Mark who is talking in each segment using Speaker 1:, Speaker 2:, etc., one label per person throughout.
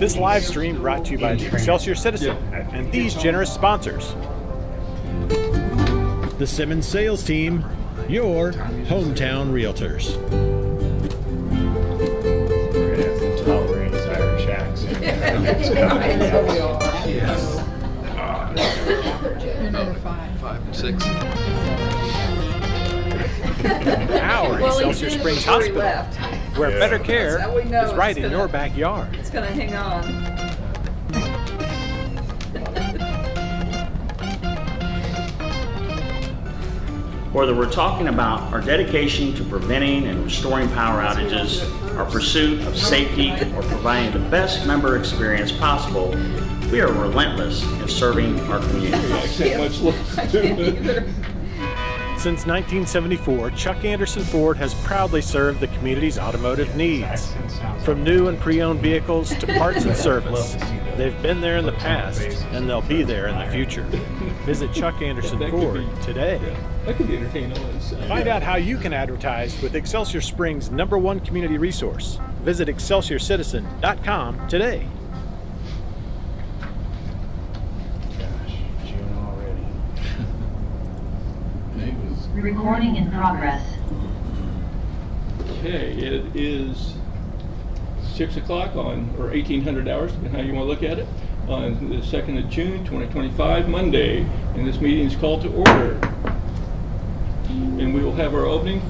Speaker 1: This live stream brought to you by the Excelsior Citizen and these generous sponsors.
Speaker 2: The Simmons Sales Team, your hometown realtors.
Speaker 3: We're going to have to tolerate his Irish accent.
Speaker 4: Yes.
Speaker 5: You're number 5.
Speaker 4: 5 and 6.
Speaker 1: Our Excelsior Springs Hospital, where better care is right in your backyard.
Speaker 5: It's going to hang on.
Speaker 6: Whether we're talking about our dedication to preventing and restoring power outages, our pursuit of safety, or providing the best member experience possible, we are relentless in serving our community.
Speaker 1: Since 1974, Chuck Anderson Ford has proudly served the community's automotive needs. From new and pre-owned vehicles to parts and service, they've been there in the past, and they'll be there in the future. Visit Chuck Anderson Ford today.
Speaker 4: That could be entertaining.
Speaker 1: Find out how you can advertise with Excelsior Springs' #1 community resource. Visit ExcelsiorCitizen.com today.
Speaker 7: Recording in progress.
Speaker 4: Okay, it is 6 o'clock on, or 1800 hours, depending how you want to look at it, on the 2nd of June, 2025, Monday, and this meeting is called to order. And we will have our opening.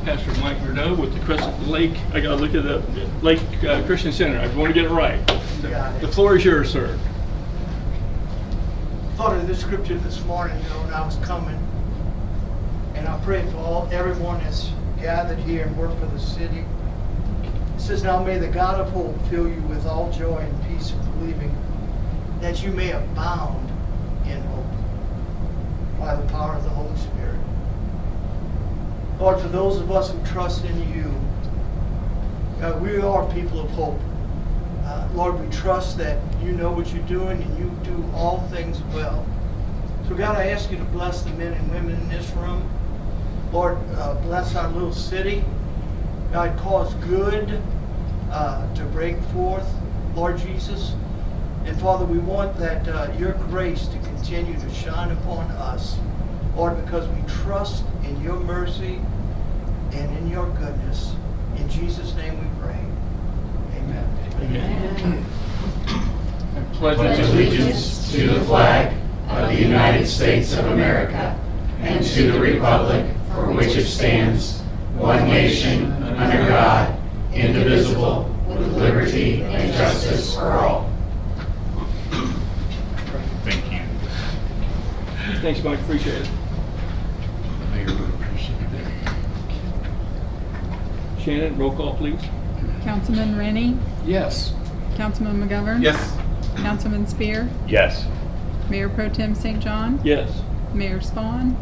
Speaker 4: Pastor Mike Murdo with the Crescent Lake, I gotta look at the Lake Christian Center. I want to get it right. The floor is yours, sir.
Speaker 8: I thought of this scripture this morning, when I was coming, and I pray for everyone that's gathered here and work for the city. It says, now may the God of hope fill you with all joy and peace of believing, that you may abound in hope by the power of the Holy Spirit. Lord, for those of us who trust in you, we are people of hope. Lord, we trust that you know what you're doing and you do all things well. So God, I ask you to bless the men and women in this room. Lord, bless our little city. God, cause good to break forth, Lord Jesus. And Father, we want that your grace to continue to shine upon us, Lord, because we trust in your mercy and in your goodness. In Jesus' name we pray. Amen.
Speaker 4: Amen.
Speaker 3: I pledge allegiance to the flag of the United States of America and to the republic for which it stands, one nation, under God, indivisible, with liberty and justice for all. Thank you.
Speaker 4: Thanks, Mike. Appreciate it. Shannon, roll call, please.
Speaker 5: Councilman Rennie?
Speaker 4: Yes.
Speaker 5: Councilman McGovern?
Speaker 4: Yes.
Speaker 5: Councilman Spear?
Speaker 3: Yes.
Speaker 5: Mayor Pro Tem St. John?
Speaker 4: Yes.
Speaker 5: Mayor Spawn?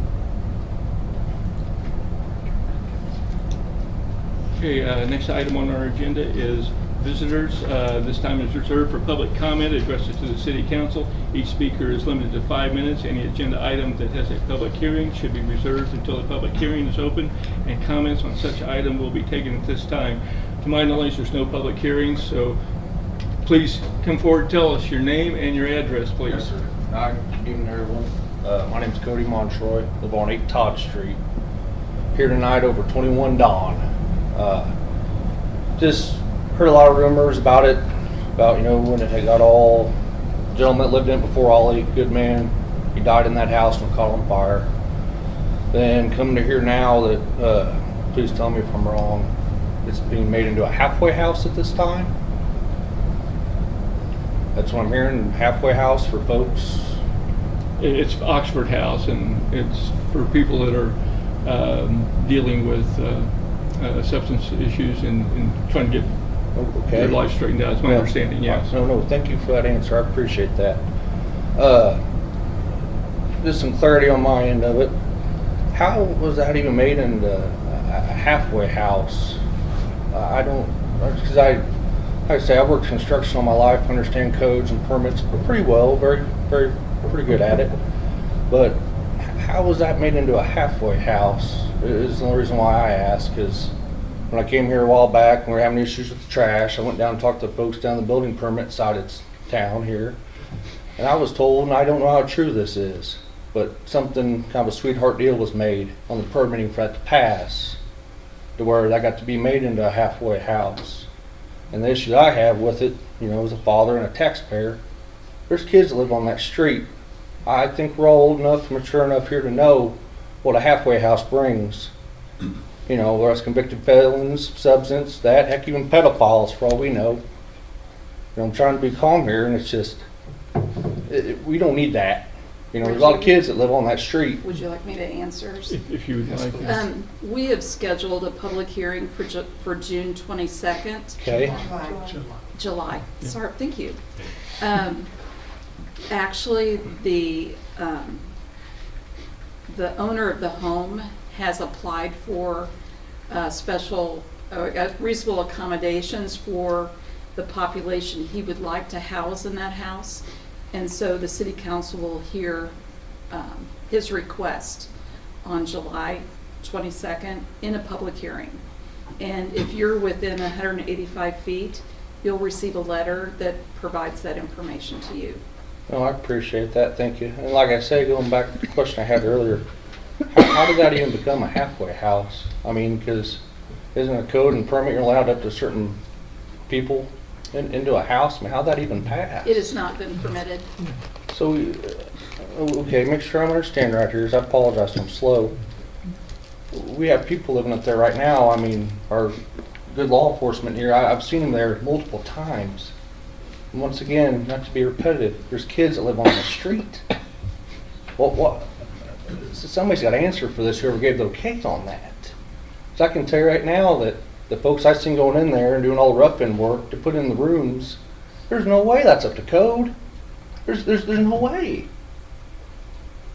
Speaker 4: Okay, next item on our agenda is visitors. This time is reserved for public comment addressed to the City Council. Each speaker is limited to 5 minutes. Any agenda item that has a public hearing should be reserved until the public hearing is open, and comments on such item will be taken at this time. To my knowledge, there's no public hearings, so please come forward and tell us your name and your address, please.
Speaker 9: Yes, sir. Good evening, everyone. My name is Cody Montroy, live on 8 Todd Street. Here tonight over 21 Dawn. Just heard a lot of rumors about it, about, when it had got all, the gentleman that lived in it before, Ollie, good man, he died in that house and caught on fire. Then coming to hear now that, please tell me if I'm wrong, it's being made into a halfway house at this time. That's what I'm hearing, halfway house for folks.
Speaker 4: It's Oxford House, and it's for people that are dealing with substance issues and trying to get their life straightened out. It's my understanding, yes.
Speaker 9: No, thank you for that answer. I appreciate that. Just some clarity on my end of it. How was that even made into a halfway house? I don't, because like I say, I worked construction all my life, understand codes and permits pretty well, pretty good at it. But how was that made into a halfway house? Is the only reason why I ask is When I came here a while back, we were having issues with the trash. I went down and talked to the folks down the building permit side of town here. And I was told, and I don't know how true this is, but something, kind of a sweetheart deal was made on the permitting for that to pass, to where that got to be made into a halfway house. And the issue I have with it, you know, as a father and a taxpayer, there's kids that live on that street. I think we're all old enough, mature enough here to know what a halfway house brings. You know, whether it's convicted felons, substance, that, heck, even pedophiles for all we know. You know, I'm trying to be calm here, and it's just, we don't need that. You know, there's a lot of kids that live on that street.
Speaker 7: Would you like me to answer?
Speaker 4: If you would like.
Speaker 7: We have scheduled a public hearing for June 22nd.
Speaker 9: Okay.
Speaker 7: July. Yeah. Sorry, thank you. Actually, the owner of the home has applied for special, reasonable accommodations for the population he would like to house in that house. And so the city council will hear his request on July 22nd in a public hearing. And if you're within 185 feet, you'll receive a letter that provides that information to you.
Speaker 9: Oh, I appreciate that. Thank you. And like I say, going back to the question I had earlier, how did that even become a halfway house? I mean, because isn't a code and permit you're allowed up to certain people into a house? I mean, how'd that even pass?
Speaker 7: It has not been permitted.
Speaker 9: So, okay, make sure I'm understanding right here. I apologize, I'm slow. We have people living up there right now. I mean, our good law enforcement here, I've seen them there multiple times. And once again, not to be repetitive, there's kids that live on the street. What? Somebody's got to answer for this, whoever gave the okays on that. So I can tell you right now that the folks I've seen going in there and doing all the rough-in work to put in the rooms, there's no way that's up to code. There's no way.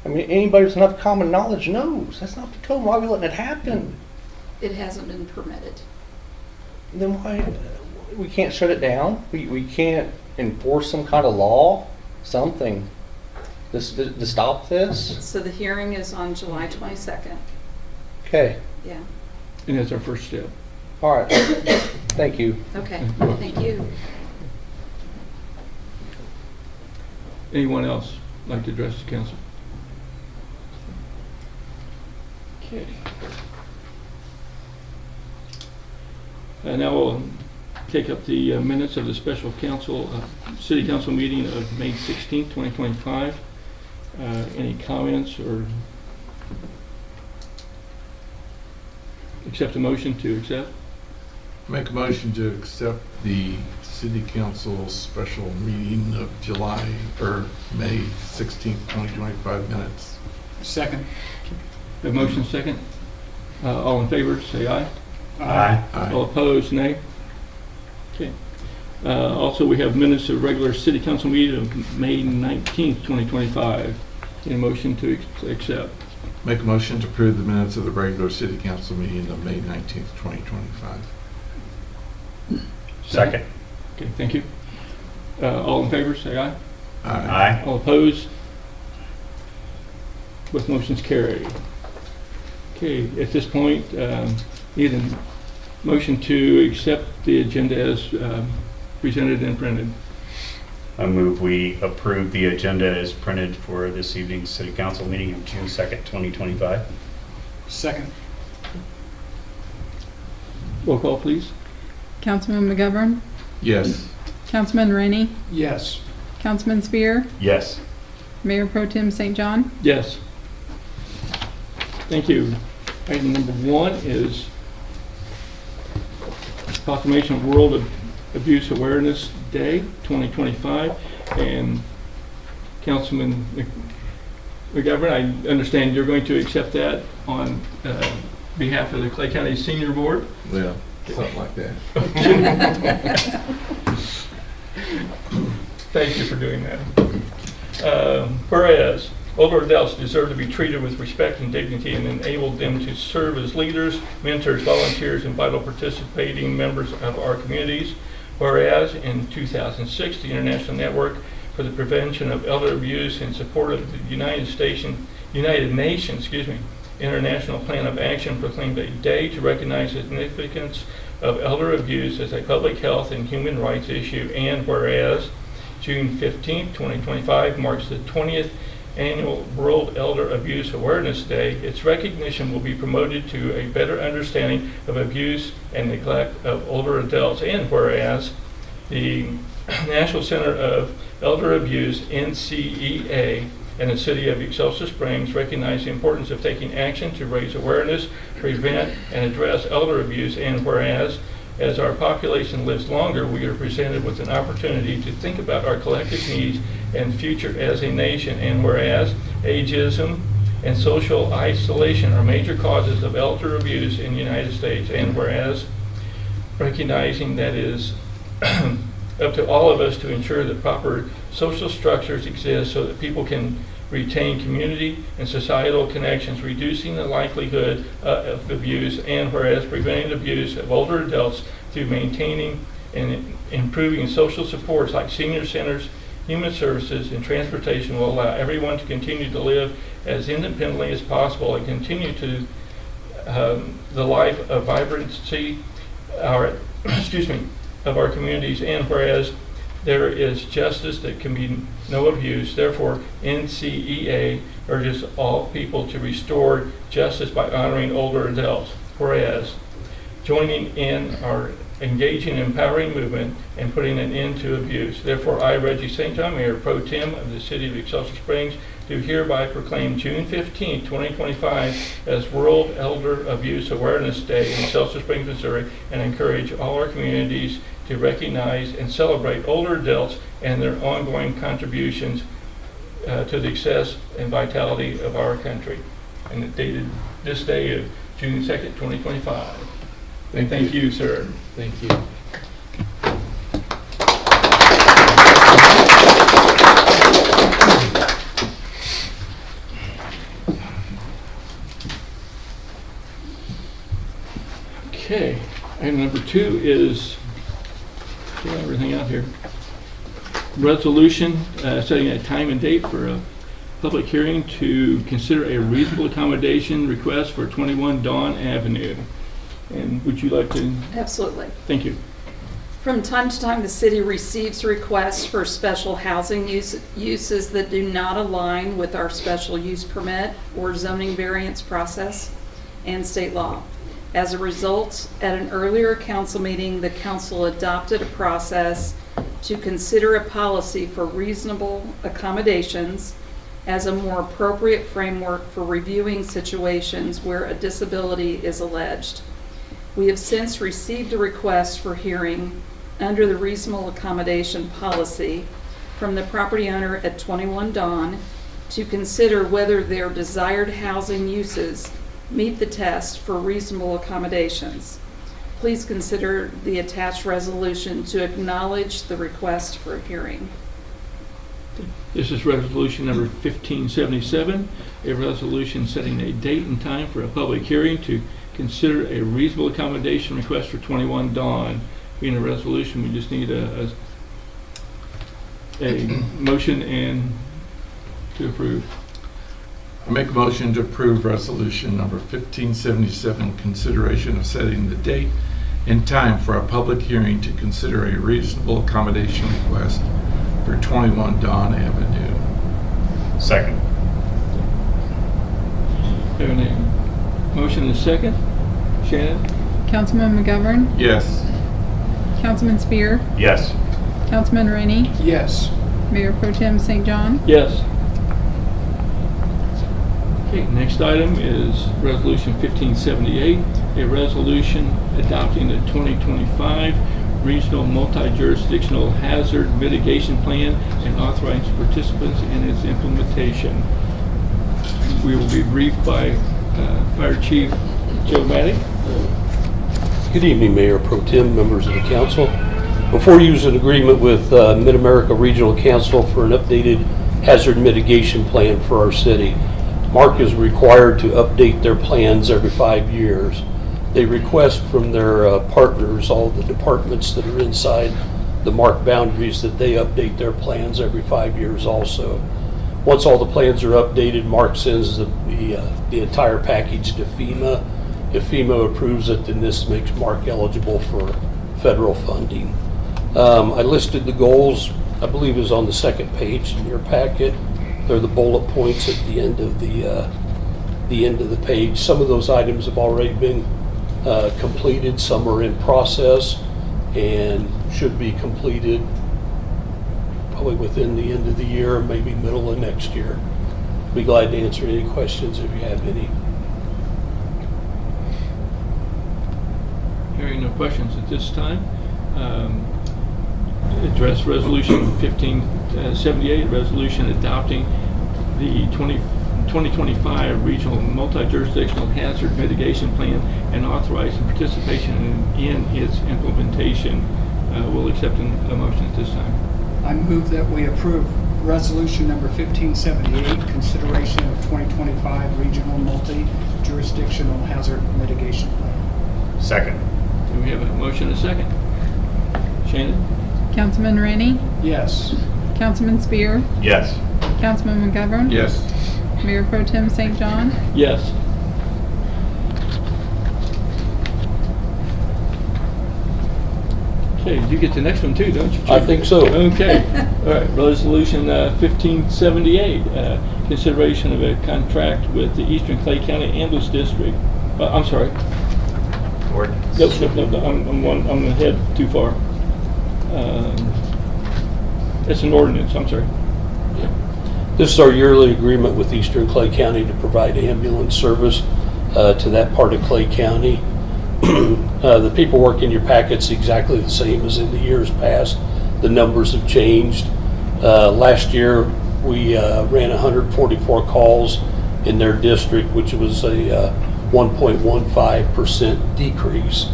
Speaker 9: I mean, anybody with enough common knowledge knows that's not the code. Why are we letting it happen?
Speaker 7: It hasn't been permitted.
Speaker 9: Then why? We can't shut it down. We can't enforce some kind of law, something, to stop this.
Speaker 7: So the hearing is on July 22nd.
Speaker 9: Okay.
Speaker 7: Yeah.
Speaker 4: And that's our first step.
Speaker 9: All right. Thank you.
Speaker 7: Okay. Thank you.
Speaker 4: Anyone else like to address the council? Okay. Now we'll take up the minutes of the special council, city council meeting of May 16th, 2025. Any comments or accept a motion to accept?
Speaker 10: Make a motion to accept the city council special meeting of May 16th, 2025 minutes.
Speaker 3: Second.
Speaker 4: A motion second. All in favor, say aye.
Speaker 3: Aye.
Speaker 4: All opposed, nay. Okay. Also, we have minutes of regular city council meeting of May 19th, 2025. Any motion to accept?
Speaker 10: Make a motion to approve the minutes of the regular city council meeting of May 19th, 2025.
Speaker 3: Second.
Speaker 4: Okay, thank you. All in favor, say aye.
Speaker 3: Aye.
Speaker 4: All opposed? Both motions carried. Okay, at this point, need a motion to accept the agenda as presented and printed.
Speaker 11: I move we approve the agenda as printed for this evening's city council meeting of June 2nd, 2025.
Speaker 3: Second.
Speaker 4: Roll call, please.
Speaker 5: Councilman McGovern,
Speaker 10: Yes.
Speaker 5: Councilman Rainey,
Speaker 3: Yes.
Speaker 5: Councilman Spear,
Speaker 11: Yes.
Speaker 5: Mayor Pro Tem St. John.
Speaker 4: Yes. Thank you. Item number 1 is proclamation of World Abuse Awareness Day 2025. And Councilman McGovern, I understand you're going to accept that on behalf of the Clay County Senior Board.
Speaker 10: Well, something like that.
Speaker 4: Thank you for doing that. Whereas older adults deserve to be treated with respect and dignity and enable them to serve as leaders, mentors, volunteers, and vital participating members of our communities. Whereas in 2006, the International Network for the Prevention of Elder Abuse in support of the United Nations International Plan of Action proclaimed a day to recognize the significance of elder abuse as a public health and human rights issue, and whereas June 15, 2025 marks the 20th annual World Elder Abuse Awareness Day, its recognition will be promoted to a better understanding of abuse and neglect of older adults, and whereas the National Center of Elder Abuse, NCEA, and the City of Excelsior Springs recognize the importance of taking action to raise awareness, prevent, and address elder abuse, and whereas as our population lives longer, we are presented with an opportunity to think about our collective needs and future as a nation, and whereas ageism and social isolation are major causes of elder abuse in the United States, and whereas recognizing that it is up to all of us to ensure that proper social structures exist so that people can retain community and societal connections, reducing the likelihood of abuse, and whereas preventing abuse of older adults through maintaining and improving social supports like senior centers, human services, and transportation will allow everyone to continue to live as independently as possible and continue to the life of vibrancy, of our communities, and whereas there is justice, that can be no abuse. Therefore, NCEA urges all people to restore justice by honoring older adults. Whereas joining in our engaging and empowering movement and putting an end to abuse. Therefore, I, Reggie St. John, Mayor Pro Tem of the City of Excelsior Springs, do hereby proclaim June 15, 2025 as World Elder Abuse Awareness Day in Excelsior Springs, Missouri, and encourage all our communities to recognize and celebrate older adults and their ongoing contributions to the success and vitality of our country. And it dated this day of June 2nd, 2025. Thank you, sir.
Speaker 10: Thank you.
Speaker 4: Okay, item number 2 is, get everything out here, resolution setting a time and date for a public hearing to consider a reasonable accommodation request for 21 Dawn Avenue. And would you like to?
Speaker 7: Absolutely.
Speaker 4: Thank you.
Speaker 7: From time to time, the city receives requests for special housing uses that do not align with our special use permit or zoning variance process and state law. As a result, at an earlier council meeting, the council adopted a process to consider a policy for reasonable accommodations as a more appropriate framework for reviewing situations where a disability is alleged. We have since received a request for hearing under the reasonable accommodation policy from the property owner at 21 Dawn to consider whether their desired housing uses meet the test for reasonable accommodations. Please consider the attached resolution to acknowledge the request for a hearing.
Speaker 4: This is resolution number 1577, a resolution setting a date and time for a public hearing to consider a reasonable accommodation request for 21 Dawn. Being a resolution, we just need a motion and to approve.
Speaker 10: I make a motion to approve resolution number 1577, consideration of setting the date and time for a public hearing to consider a reasonable accommodation request for 21 Dawn Avenue.
Speaker 11: Second.
Speaker 4: Have a motion and a second. Shannon?
Speaker 5: Councilman McGovern,
Speaker 10: Yes.
Speaker 5: Councilman Spear,
Speaker 11: Yes.
Speaker 5: Councilman Rainey,
Speaker 10: Yes.
Speaker 5: Mayor Pro Tem St. John.
Speaker 4: Yes. Okay, next item is resolution 1578, a resolution adopting the 2025 Regional Multi-Jurisdictional Hazard Mitigation Plan and authorizing participants in its implementation. We will be briefed by Fire Chief Joe Matty.
Speaker 12: Good evening, Mayor Pro Tem, members of the council. Before you use an agreement with Mid-America Regional Council for an updated hazard mitigation plan for our city, MARC is required to update their plans every 5 years. They request from their partners, all the departments that are inside the MARC boundaries, that they update their plans every 5 years also. Once all the plans are updated, Mark sends the entire package to FEMA. If FEMA approves it, then this makes Mark eligible for federal funding. I listed the goals, I believe is on the second page in your packet. They're the bullet points at the end of the page. Some of those items have already been completed, some are in process and should be completed probably within the end of the year, maybe middle of next year. Be glad to answer any questions if you have any.
Speaker 4: Hearing no questions at this time. Address Resolution 1578, resolution adopting the 2025 Regional Multi-Jurisdictional Hazard Mitigation Plan and authorizing participation in its implementation. We'll accept a motion at this time.
Speaker 13: I move that we approve resolution number 1578, consideration of 2025 Regional Multi-Jurisdictional Hazard Mitigation Plan.
Speaker 11: Second.
Speaker 4: Do we have a motion and a second? Shannon?
Speaker 5: Councilman Rainey,
Speaker 13: Yes.
Speaker 5: Councilman Spear,
Speaker 11: Yes.
Speaker 5: Councilman McGovern,
Speaker 10: Yes.
Speaker 5: Mayor Pro Tem St. John.
Speaker 4: Yes. Okay, you get the next one too, don't you, Chief?
Speaker 12: I think so.
Speaker 4: Okay. All right, resolution 1578, consideration of a contract with the Eastern Clay County Ambulance District. I'm sorry.
Speaker 11: Ordinance.
Speaker 4: No, I'm ahead too far. It's an ordinance, I'm sorry.
Speaker 12: This is our yearly agreement with Eastern Clay County to provide ambulance service to that part of Clay County. The paperwork in your packet's exactly the same as in the years past. The numbers have changed. Last year, we ran 144 calls in their district, which was a 1.15% decrease.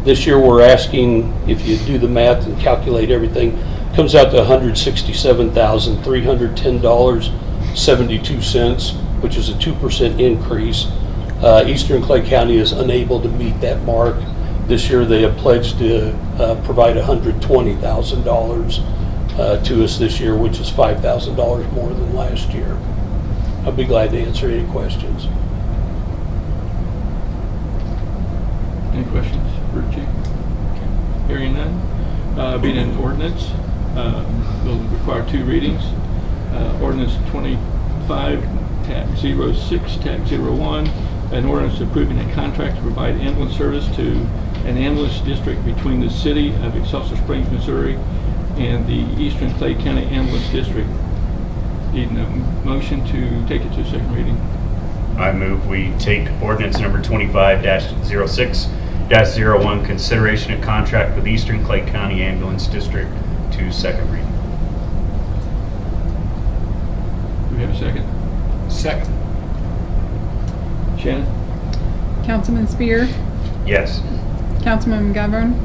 Speaker 12: This year, we're asking, if you do the math and calculate everything, comes out to $167,310.72, which is a 2% increase. Eastern Clay County is unable to meet that mark. This year they have pledged to provide $120,000 to us this year, which is $5,000 more than last year. I'll be glad to answer any questions.
Speaker 4: Any questions for Chief? Okay. Hearing none. Being an ordinance, will require two readings. Ordinance 25-06-01, an ordinance approving a contract to provide ambulance service to an ambulance district between the city of Excelsior Springs, Missouri and the Eastern Clay County Ambulance District. Need a motion to take it to second reading.
Speaker 11: I move we take ordinance number 25-06-01, consideration of contract with Eastern Clay County Ambulance District, to second reading.
Speaker 4: Do we have a second?
Speaker 13: Second.
Speaker 4: Shannon?
Speaker 5: Councilman Spear,
Speaker 11: Yes.
Speaker 5: Councilman McGovern,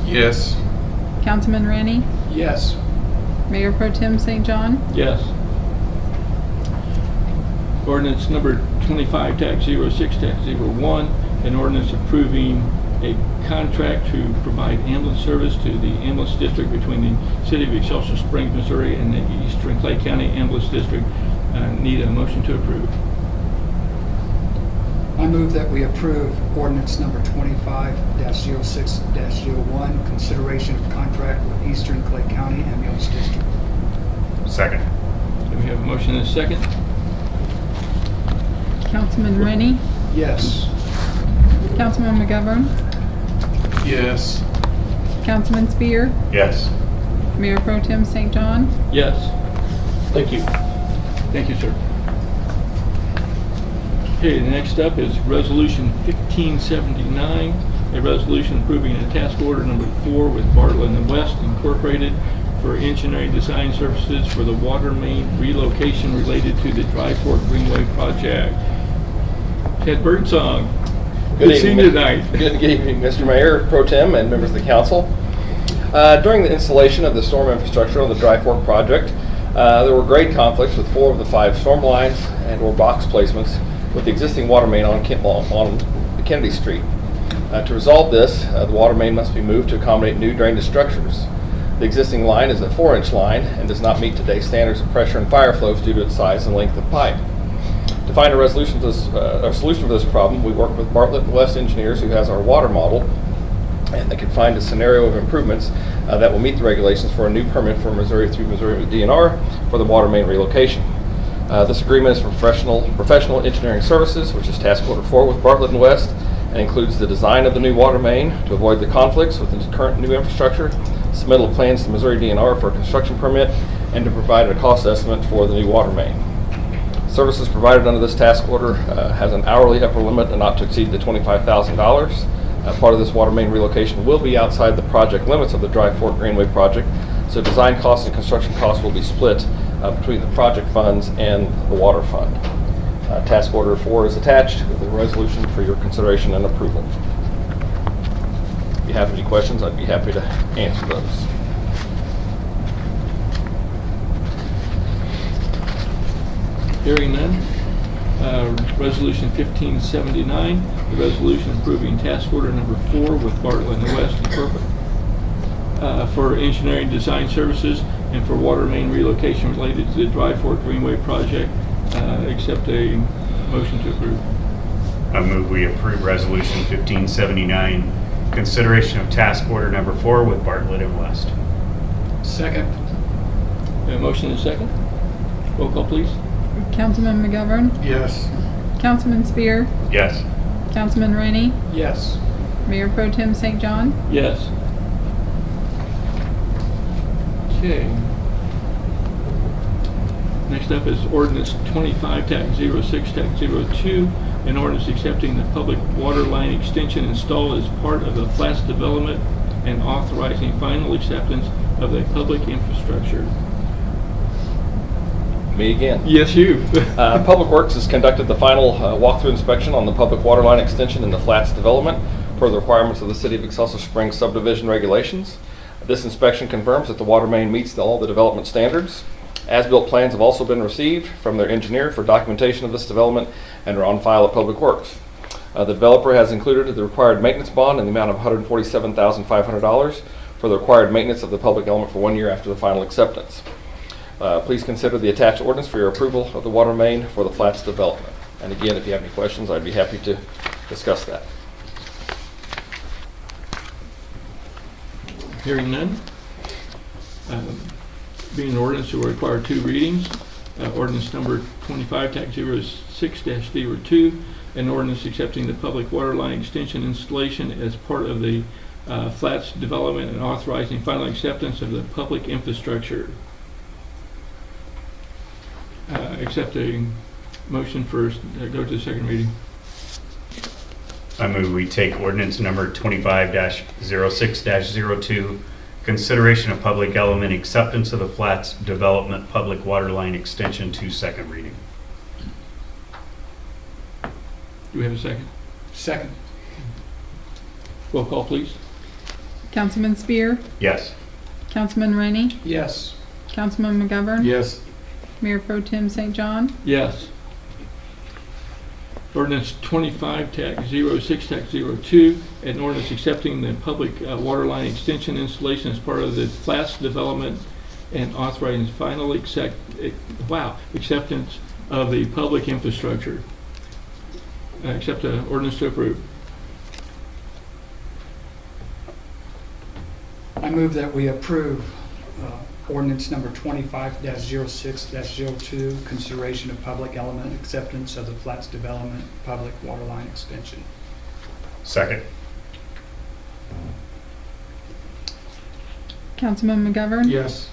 Speaker 10: Yes.
Speaker 5: Councilman Rainey,
Speaker 13: Yes.
Speaker 5: Mayor Pro Tem St. John.
Speaker 4: Yes. Ordinance number 25-06-01, an ordinance approving a contract to provide ambulance service to the ambulance district between the city of Excelsior Springs, Missouri and the Eastern Clay County Ambulance District. Need a motion to approve.
Speaker 13: I move that we approve ordinance number 25-06-01, consideration of contract with Eastern Clay County Ambulance District.
Speaker 11: Second.
Speaker 4: Do we have a motion and a second?
Speaker 5: Councilman Rainey,
Speaker 13: Yes.
Speaker 5: Councilman McGovern,
Speaker 10: Yes.
Speaker 5: Councilman Spear,
Speaker 11: Yes.
Speaker 5: Mayor Pro Tem St. John.
Speaker 4: Yes.
Speaker 12: Thank you.
Speaker 4: Thank you, sir. Okay, the next up is Resolution 1579, a resolution approving a task order number 4 with Bartlett and West Incorporated for engineering design services for the water main relocation related to the Dry Fork Greenway project. Ted Birdsong. Good seeing you tonight.
Speaker 9: Good evening, Mr. Mayor, Pro Tem, and members of the council. During the installation of the storm infrastructure on the Dry Fork project, there were grade conflicts with 4 of the 5 storm lines and/or box placements with the existing water main on Kennedy Street. To resolve this, the water main must be moved to accommodate new drainage structures. The existing line is a 4-inch line and does not meet today's standards of pressure and fire flows due to its size and length of pipe. To find a solution for this problem, we worked with Bartlett and West Engineers, who has our water model, and they could find a scenario of improvements that will meet the regulations for a new permit for Missouri through Missouri DNR for the water main relocation. This agreement is for professional engineering services, which is task order 4 with Bartlett and West, and includes the design of the new water main to avoid the conflicts with the current new infrastructure, submittal of plans to Missouri DNR for a construction permit, and to provide a cost estimate for the new water main. Services provided under this task order has an hourly upper limit and not to exceed the $25,000. Part of this water main relocation will be outside the project limits of the Dry Fork Greenway project, so design costs and construction costs will be split between the project funds and the water fund. Task order 4 is attached with a resolution for your consideration and approval. If you have any questions, I'd be happy to answer those.
Speaker 4: Hearing none. Resolution 1579, the resolution approving task order number 4 with Bartlett and West Incorporated for engineering design services and for water main relocation related to the Dry Fork Greenway project. Accept a motion to approve.
Speaker 11: I move we approve resolution 1579, consideration of task order number 4 with Bartlett and West.
Speaker 13: Second.
Speaker 4: A motion and a second. Roll call, please.
Speaker 5: Councilman McGovern,
Speaker 10: Yes.
Speaker 5: Councilman Spear,
Speaker 11: Yes.
Speaker 5: Councilman Rainey,
Speaker 13: Yes.
Speaker 5: Mayor Pro Tem St. John.
Speaker 4: Yes. Okay. Next up is ordinance 25-06-02, an ordinance accepting the public water line extension installed as part of the Flats development and authorizing final acceptance of the public infrastructure.
Speaker 9: Me again.
Speaker 4: Yes, you.
Speaker 9: Public Works has conducted the final walkthrough inspection on the public water line extension in the Flats development per the requirements of the City of Excelsior Springs subdivision regulations. This inspection confirms that the water main meets all the development standards. As-built plans have also been received from their engineer for documentation of this development and are on file at Public Works. The developer has included the required maintenance bond in the amount of $147,500 for the required maintenance of the public element for 1 year after the final acceptance. Please consider the attached ordinance for your approval of the water main for the Flats development. And again, if you have any questions, I'd be happy to discuss that.
Speaker 4: Hearing none. Being an ordinance, will require 2 readings. Ordinance number 25-06-02, an ordinance accepting the public water line extension installation as part of the Flats development and authorizing final acceptance of the public infrastructure. Accept a motion first, go to the second reading.
Speaker 11: I move we take ordinance number 25-06-02, consideration of public element acceptance of the Flats development public water line extension to second reading.
Speaker 4: Do we have a second?
Speaker 13: Second.
Speaker 4: Roll call, please.
Speaker 5: Councilman Spear,
Speaker 11: Yes.
Speaker 5: Councilman Rainey,
Speaker 13: Yes.
Speaker 5: Councilman McGovern,
Speaker 10: Yes.
Speaker 5: Mayor Pro Tem St. John.
Speaker 4: Yes. Ordinance 25-06-02, an ordinance accepting the public water line extension installation as part of the Flats development and authorizing final acceptance of the public infrastructure. Accept the ordinance to approve.
Speaker 13: I move that we approve ordinance number 25-06-02, consideration of public element acceptance of the Flats development public water line extension.
Speaker 11: Second.
Speaker 5: Councilman McGovern,
Speaker 10: Yes.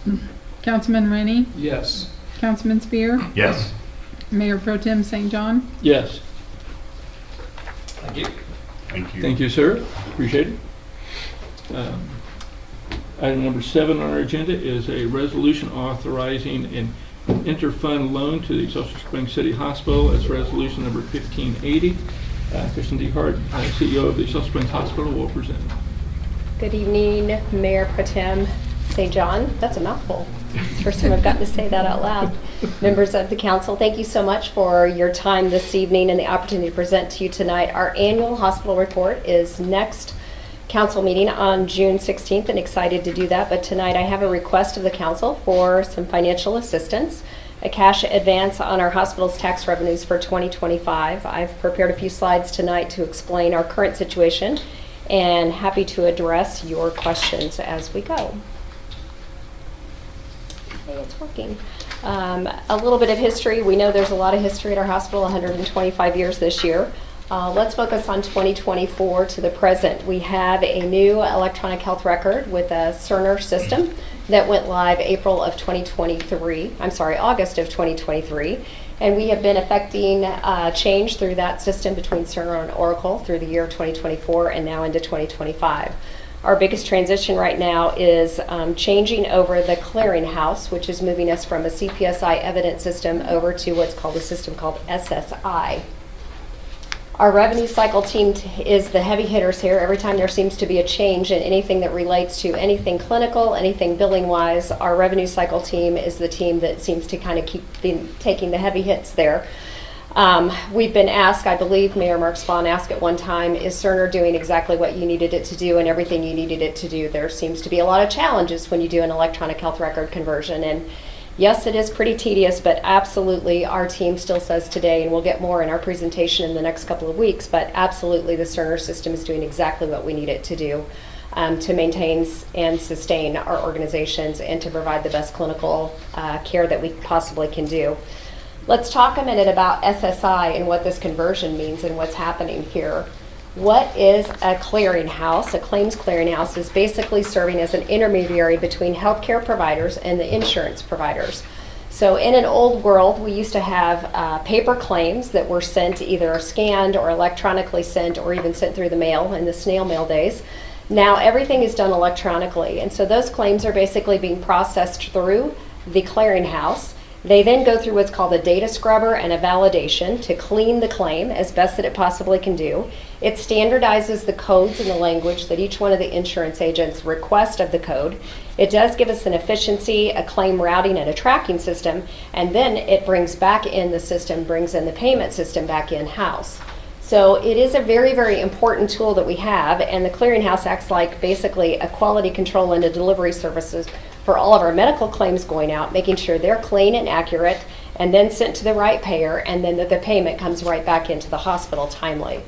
Speaker 5: Councilman Rainey,
Speaker 13: Yes.
Speaker 5: Councilman Spear,
Speaker 11: Yes.
Speaker 5: Mayor Pro Tem St. John.
Speaker 4: Yes.
Speaker 9: Thank you.
Speaker 11: Thank you.
Speaker 4: Thank you, sir. Appreciate it. Item number 7 on our agenda is a resolution authorizing an interfund loan to the Excelsior Springs City Hospital. That's resolution number 1580. Kristen D. Hart, CEO of the Excelsior Springs Hospital, will present.
Speaker 14: Good evening, Mayor Pro Tem St. John. That's a mouthful. It's the first time I've gotten to say that out loud. Members of the council, thank you so much for your time this evening and the opportunity to present to you tonight. Our annual hospital report is next council meeting on June 16th and excited to do that. But tonight I have a request of the council for some financial assistance, a cash advance on our hospital's tax revenues for 2025. I've prepared a few slides tonight to explain our current situation and happy to address your questions as we go. Okay, it's working. A little bit of history. We know there's a lot of history at our hospital, 125 years this year. Let's focus on 2024 to the present. We have a new electronic health record with a Cerner system that went live August of 2023. And we have been affecting change through that system between Cerner and Oracle through the year of 2024 and now into 2025. Our biggest transition right now is changing over the clearinghouse, which is moving us from a CPSI evidence system over to what's called a system called SSI. Our revenue cycle team is the heavy hitters here. Every time there seems to be a change in anything that relates to anything clinical, anything billing-wise, our revenue cycle team is the team that seems to kind of keep taking the heavy hits there. We've been asked, I believe Mayor Mark Spahn asked at one time, is Cerner doing exactly what you needed it to do and everything you needed it to do? There seems to be a lot of challenges when you do an electronic health record conversion. And yes, it is pretty tedious, but absolutely our team still says today, and we'll get more in our presentation in the next couple of weeks, but absolutely the Cerner system is doing exactly what we need it to do to maintain and sustain our organizations and to provide the best clinical care that we possibly can do. Let's talk a minute about SSI and what this conversion means and what's happening here. What is a clearinghouse? A claims clearinghouse is basically serving as an intermediary between healthcare providers and the insurance providers. So in an old world, we used to have paper claims that were sent either scanned or electronically sent or even sent through the mail in the snail mail days. Now everything is done electronically, and so those claims are basically being processed through the clearinghouse. They then go through what's called a data scrubber and a validation to clean the claim as best that it possibly can do. It standardizes the codes and the language that each one of the insurance agents request of the code. It does give us an efficiency, a claim routing, and a tracking system, and then it brings back in the system, brings in the payment system back in-house. So it is a very, very important tool that we have, and the clearinghouse acts like basically a quality control and a delivery services for all of our medical claims going out, making sure they're clean and accurate, and then sent to the right payer, and then that the payment comes right back into the hospital timely.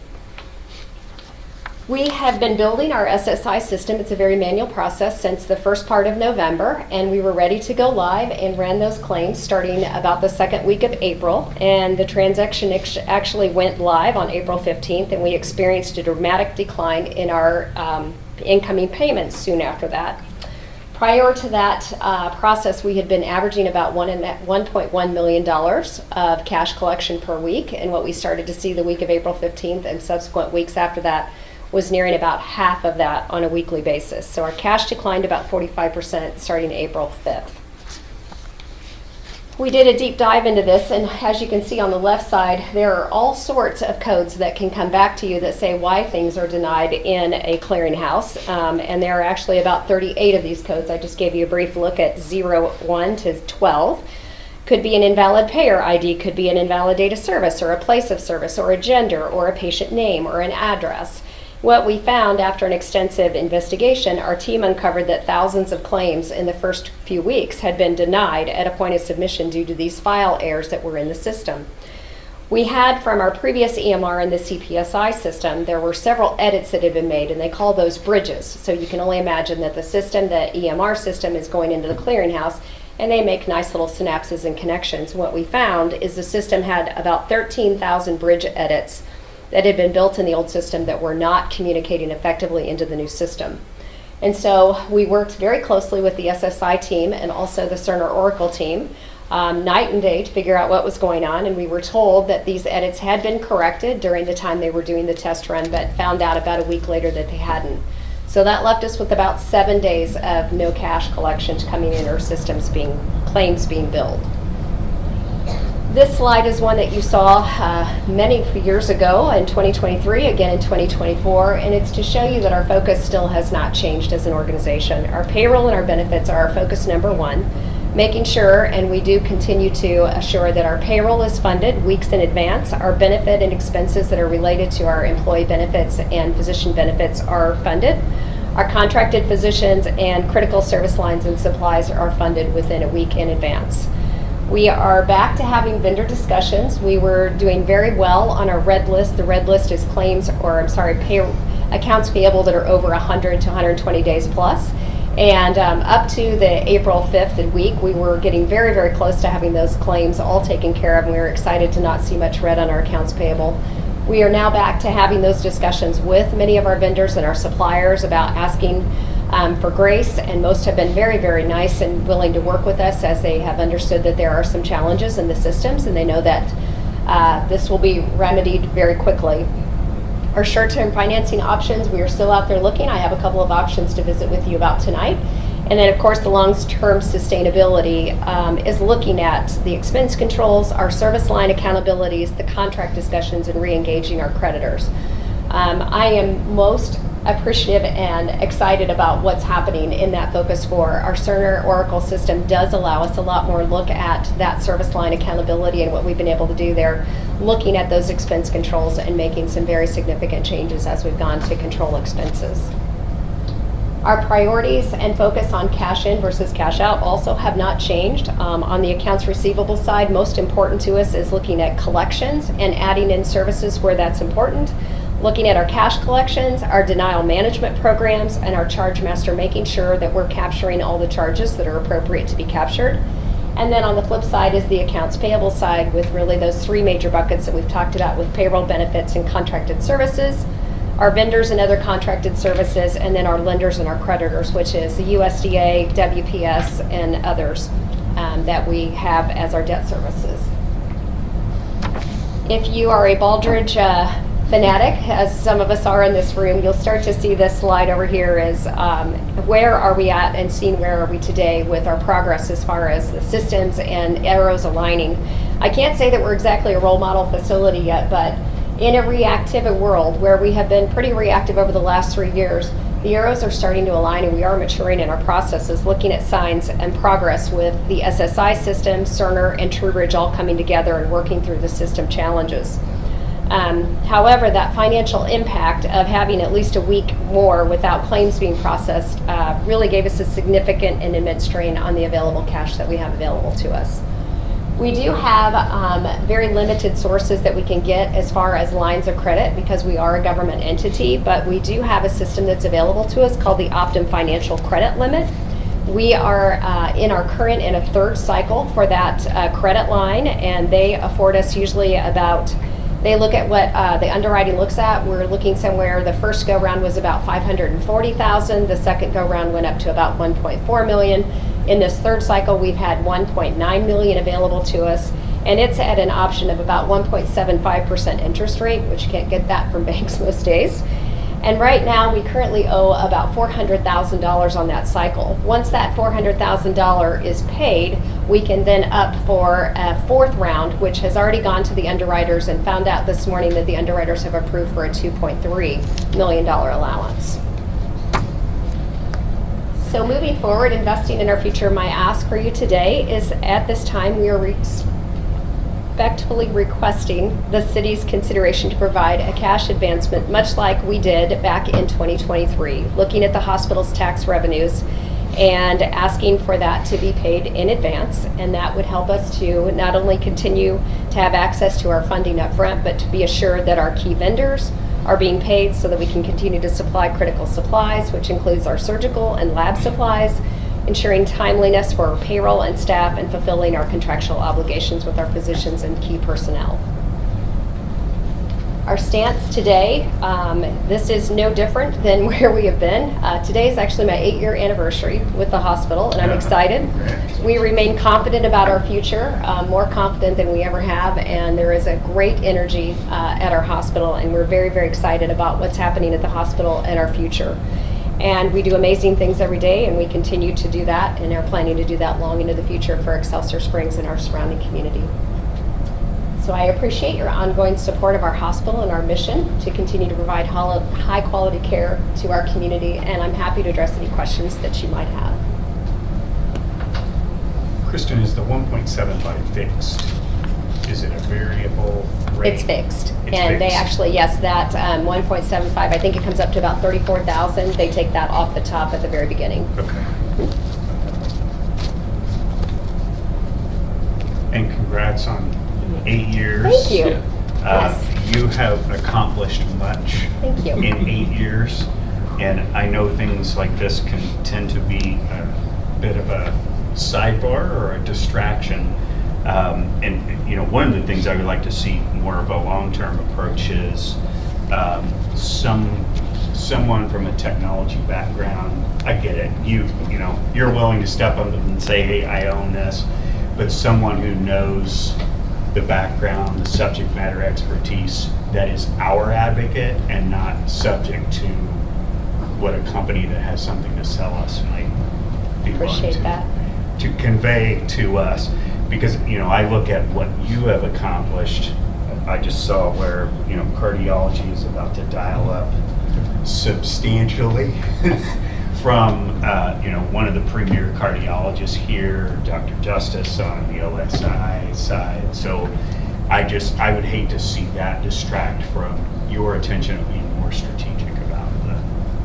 Speaker 14: We have been building our SSI system. It's a very manual process since the first part of November, and we were ready to go live and ran those claims starting about the second week of April, and the transaction actually went live on April 15th, and we experienced a dramatic decline in our incoming payments soon after that. Prior to that process, we had been averaging about $1.1 million of cash collection per week, and what we started to see the week of April 15th and subsequent weeks after that was nearing about half of that on a weekly basis. So our cash declined about 45% starting April 5th. We did a deep dive into this, and as you can see on the left side, there are all sorts of codes that can come back to you that say why things are denied in a clearinghouse, and there are actually about 38 of these codes. I just gave you a brief look at 01 to 12. Could be an invalid payer ID, could be an invalid date of service, or a place of service, or a gender, or a patient name, or an address. What we found after an extensive investigation, our team uncovered that thousands of claims in the first few weeks had been denied at a point of submission due to these file errors that were in the system. We had from our previous EMR in the CPSI system, there were several edits that had been made, and they call those bridges. So you can only imagine that the system, the EMR system, is going into the clearinghouse, and they make nice little synapses and connections. What we found is the system had about 13,000 bridge edits that had been built in the old system that were not communicating effectively into the new system. And so we worked very closely with the SSI team and also the Cerner Oracle team night and day to figure out what was going on, and we were told that these edits had been corrected during the time they were doing the test run, but found out about a week later that they hadn't. So that left us with about 7 days of no cash collections coming in or claims being billed. This slide is one that you saw many years ago in 2023, again in 2024, and it's to show you that our focus still has not changed as an organization. Our payroll and our benefits are our focus number one. making sure, and we do continue to assure that our payroll is funded weeks in advance, our benefit and expenses that are related to our employee benefits and physician benefits are funded. Our contracted physicians and critical service lines and supplies are funded within a week in advance. We are back to having vendor discussions. We were doing very well on our red list. The red list is accounts payable that are over 100 to 120 days plus. And up to the April 5th week, we were getting very, very close to having those claims all taken care of, and we were excited to not see much red on our accounts payable. We are now back to having those discussions with many of our vendors and our suppliers about asking for grace, and most have been very, very nice and willing to work with us as they have understood that there are some challenges in the systems, and they know that this will be remedied very quickly. Our short-term financing options, we are still out there looking. I have a couple of options to visit with you about tonight. And then, of course, the long-term sustainability is looking at the expense controls, our service line accountabilities, the contract discussions, and re-engaging our creditors. I am most appreciative and excited about what's happening in that focus 4. Our Cerner Oracle system does allow us a lot more look at that service line accountability and what we've been able to do there, looking at those expense controls and making some very significant changes as we've gone to control expenses. Our priorities and focus on cash in versus cash out also have not changed. On the accounts receivable side, most important to us is looking at collections and adding in services where that's important. Looking at our cash collections, our denial management programs, and our charge master, making sure that we're capturing all the charges that are appropriate to be captured. And then on the flip side is the accounts payable side, with really those 3 major buckets that we've talked about with payroll, benefits, and contracted services, our vendors and other contracted services, and then our lenders and our creditors, which is the USDA, WPS, and others that we have as our debt services. If you are a Baldridge fanatic, as some of us are in this room, you'll start to see this slide over here is where are we at, and seeing where are we today with our progress as far as the systems and arrows aligning. I can't say that we're exactly a role model facility yet, but in a reactive world where we have been pretty reactive over the last 3 years, the arrows are starting to align, and we are maturing in our processes, looking at signs and progress with the SSI system, Cerner, and TrueBridge all coming together and working through the system challenges. However, that financial impact of having at least a week more without claims being processed really gave us a significant and immense strain on the available cash that we have available to us. We do have very limited sources that we can get as far as lines of credit because we are a government entity, but we do have a system that's available to us called the Optum Financial Credit Limit. We are in our current and a 3rd cycle for that credit line, and they afford us usually about, they look at what the underwriting looks at. We're looking somewhere, the first go-round was about $540,000. The second go-round went up to about $1.4 million. In this 3rd cycle, we've had $1.9 million available to us, and it's at an option of about 1.75% interest rate, which you can't get that from banks most days. And right now, we currently owe about $400,000 on that cycle. Once that $400,000 is paid, we can then up for a 4th round, which has already gone to the underwriters, and found out this morning that the underwriters have approved for a $2.3 million allowance. So moving forward, investing in our future, my ask for you today is at this time we are respectfully requesting the city's consideration to provide a cash advancement, much like we did back in 2023, looking at the hospital's tax revenues and asking for that to be paid in advance. And that would help us to not only continue to have access to our funding up front, but to be assured that our key vendors are being paid so that we can continue to supply critical supplies, which includes our surgical and lab supplies, ensuring timeliness for our payroll and staff, and fulfilling our contractual obligations with our physicians and key personnel. Our stance today, this is no different than where we have been. Today is actually my 8-year anniversary with the hospital, and I'm excited. We remain confident about our future, more confident than we ever have, and there is a great energy at our hospital, and we're very, very excited about what's happening at the hospital and our future. And we do amazing things every day, and we continue to do that, and are planning to do that long into the future for Excelsior Springs and our surrounding community. So I appreciate your ongoing support of our hospital and our mission to continue to provide high quality care to our community, and I'm happy to address any questions that you might have.
Speaker 11: Kristen, is the 1.75 fixed? Is it a variable rate?
Speaker 14: It's fixed.
Speaker 11: It's
Speaker 14: And they
Speaker 11: fixed.
Speaker 14: actually, yes, that 1.75, I think it comes up to about 34,000. They take that off the top at the very beginning.
Speaker 11: Okay. And congrats on 8 years.
Speaker 14: Thank you.
Speaker 11: Yes. You have accomplished much
Speaker 14: Thank you.
Speaker 11: in 8 years. And I know things like this can tend to be a bit of a sidebar or a distraction. And you know, one of the things I would like to see more of a long-term approach is someone from a technology background. I get it. You know, you're willing to step up and say, hey, I own this. But someone who knows the background, the subject matter expertise that is our advocate and not subject to what a company that has something to sell us might be willing
Speaker 14: Appreciate that.
Speaker 11: to convey to us. Because, you know, I look at what you have accomplished. I just saw where, you know, cardiology is about to dial up substantially from, you know, one of the premier cardiologists here, Dr. Justice, on the OSI side. So I would hate to see that distract from your attention of being more strategic about the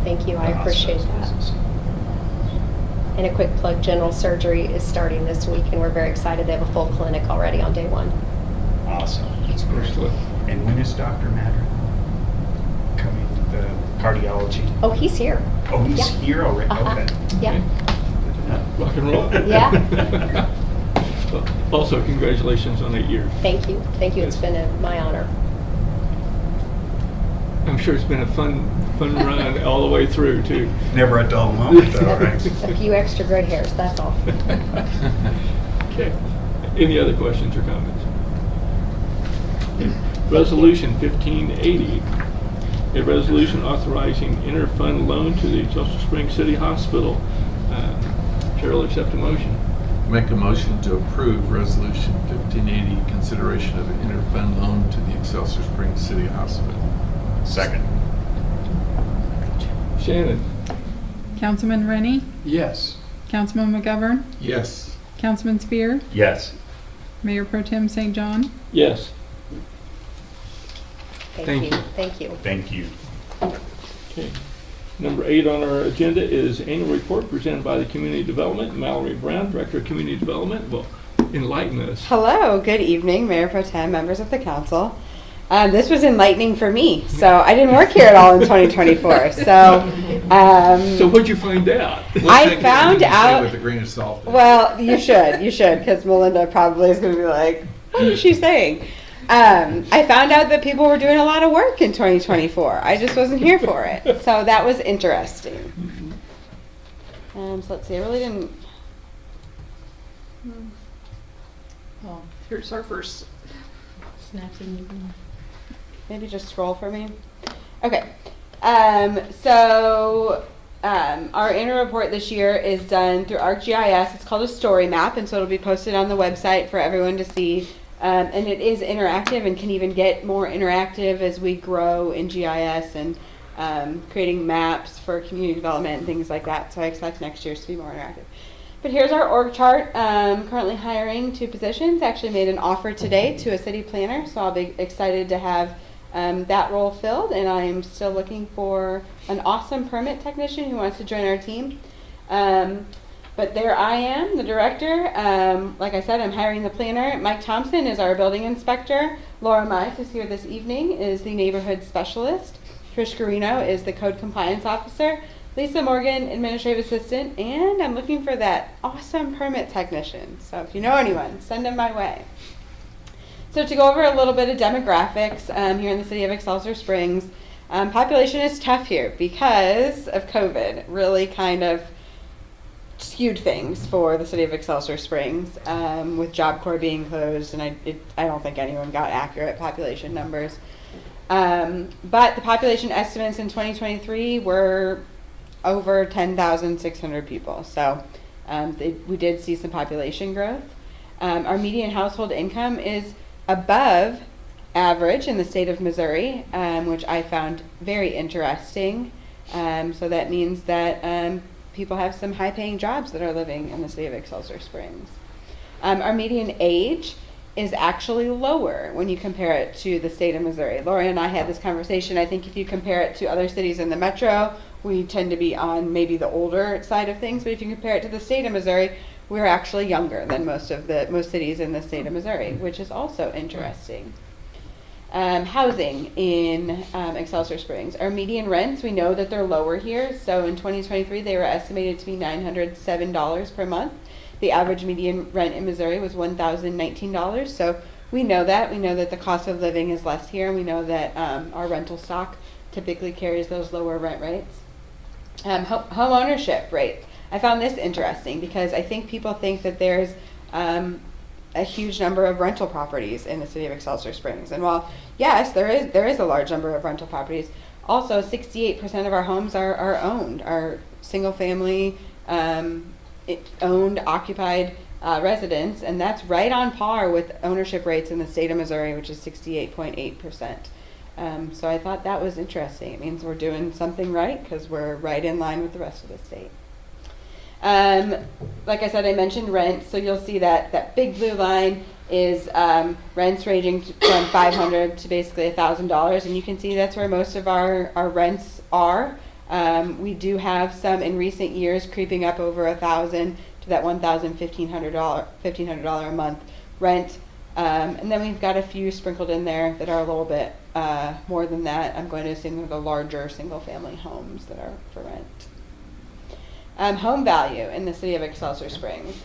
Speaker 14: Thank you. I appreciate that.
Speaker 11: business.
Speaker 14: And a quick plug, general surgery is starting this week, and we're very excited. They have a full clinic already on day 1.
Speaker 11: Awesome.
Speaker 4: That's excellent.
Speaker 11: And when is Dr. Matter coming, the cardiology?
Speaker 14: Oh, he's here.
Speaker 11: Oh, he's
Speaker 14: Yeah.
Speaker 11: here already?
Speaker 14: Uh-huh.
Speaker 11: Okay.
Speaker 14: Yeah.
Speaker 4: Rock and roll.
Speaker 14: Yeah.
Speaker 4: Also, congratulations on 8 years.
Speaker 14: Thank you. Thank you. It's been my honor.
Speaker 4: I'm sure it's been a fun run all the way through, too.
Speaker 11: Never a dull moment, though, right?
Speaker 14: A few extra gray hairs, that's all.
Speaker 4: Okay. Any other questions or comments? Resolution 1580, a resolution authorizing interfund loan to the Excelsior Springs City Hospital. Chair will accept a motion.
Speaker 10: Make a motion to approve Resolution 1580, consideration of an interfund loan to the Excelsior Springs City Hospital.
Speaker 11: Second.
Speaker 4: Shannon?
Speaker 5: Councilman Rennie,
Speaker 13: Yes.
Speaker 5: Councilman McGovern,
Speaker 10: Yes.
Speaker 5: Councilman Spear,
Speaker 11: Yes.
Speaker 5: Mayor Pro Tem St. John.
Speaker 4: Yes.
Speaker 14: Thank you.
Speaker 11: Thank you.
Speaker 4: Okay. Number 8 on our agenda is annual report presented by the Community Development. Mallory Brown, Director of Community Development, will enlighten us.
Speaker 15: Hello, good evening, Mayor Pro Tem, members of the council. This was enlightening for me, so I didn't work here at all in 2024.
Speaker 4: So what'd you find out?
Speaker 15: I found out.
Speaker 10: With a grain of salt.
Speaker 15: Well, you should, because Melinda probably is going to be like, what is she saying? I found out that people were doing a lot of work in 2024. I just wasn't here for it, so that was interesting. So let's see, I really didn't.
Speaker 7: Oh, here's our first.
Speaker 15: Maybe just scroll for me. Okay. Our annual report this year is done through ArcGIS. It's called a story map, and so it'll be posted on the website for everyone to see. And it is interactive and can even get more interactive as we grow in GIS and creating maps for community development and things like that. So I expect next year's to be more interactive. But here's our org chart. Currently hiring 2 positions. Actually made an offer today to a city planner, so I'll be excited to have that role filled. And I'm still looking for an awesome permit technician who wants to join our team. But there I am, the director. Like I said, I'm hiring the planner. Mike Thompson is our building inspector. Laura Mize is here this evening, is the neighborhood specialist. Trish Garino is the code compliance officer. Lisa Morgan, administrative assistant. And I'm looking for that awesome permit technician. So if you know anyone, send them my way. So to go over a little bit of demographics here in the city of Excelsior Springs, population is tough here because of COVID. Really kind of skewed things for the city of Excelsior Springs, with Job Corps being closed, and I don't think anyone got accurate population numbers. But the population estimates in 2023 were over 10,600 people. So we did see some population growth. Our median household income is above average in the state of Missouri, which I found very interesting. So that means that people have some high-paying jobs that are living in the city of Excelsior Springs. Our median age is actually lower when you compare it to the state of Missouri. Lori and I had this conversation. I think if you compare it to other cities in the metro, we tend to be on maybe the older side of things, but if you compare it to the state of Missouri, we're actually younger than most cities in the state of Missouri, which is also interesting. Housing in Excelsior Springs. Our median rents, we know that they're lower here. So in 2023, they were estimated to be $907 per month. The average median rent in Missouri was $1,019. So we know that. We know that the cost of living is less here. And we know that our rental stock typically carries those lower rent rates. Home ownership rates. I found this interesting because I think people think that there's a huge number of rental properties in the city of Excelsior Springs. And while, yes, there is a large number of rental properties, also 68% of our homes are owned, are single family, owned, occupied residents, and that's right on par with ownership rates in the state of Missouri, which is 68.8%. So I thought that was interesting. It means we're doing something right because we're right in line with the rest of the state. Like I said, I mentioned rent, so you'll see that that big blue line is rents ranging from $500 to basically $1,000, and you can see that's where most of our rents are. We do have some in recent years creeping up over $1,000 to that $1,500 a month rent, and then we've got a few sprinkled in there that are a little bit more than that. I'm going to assume they're the larger single-family homes that are for rent. Home value in the city of Excelsior Springs.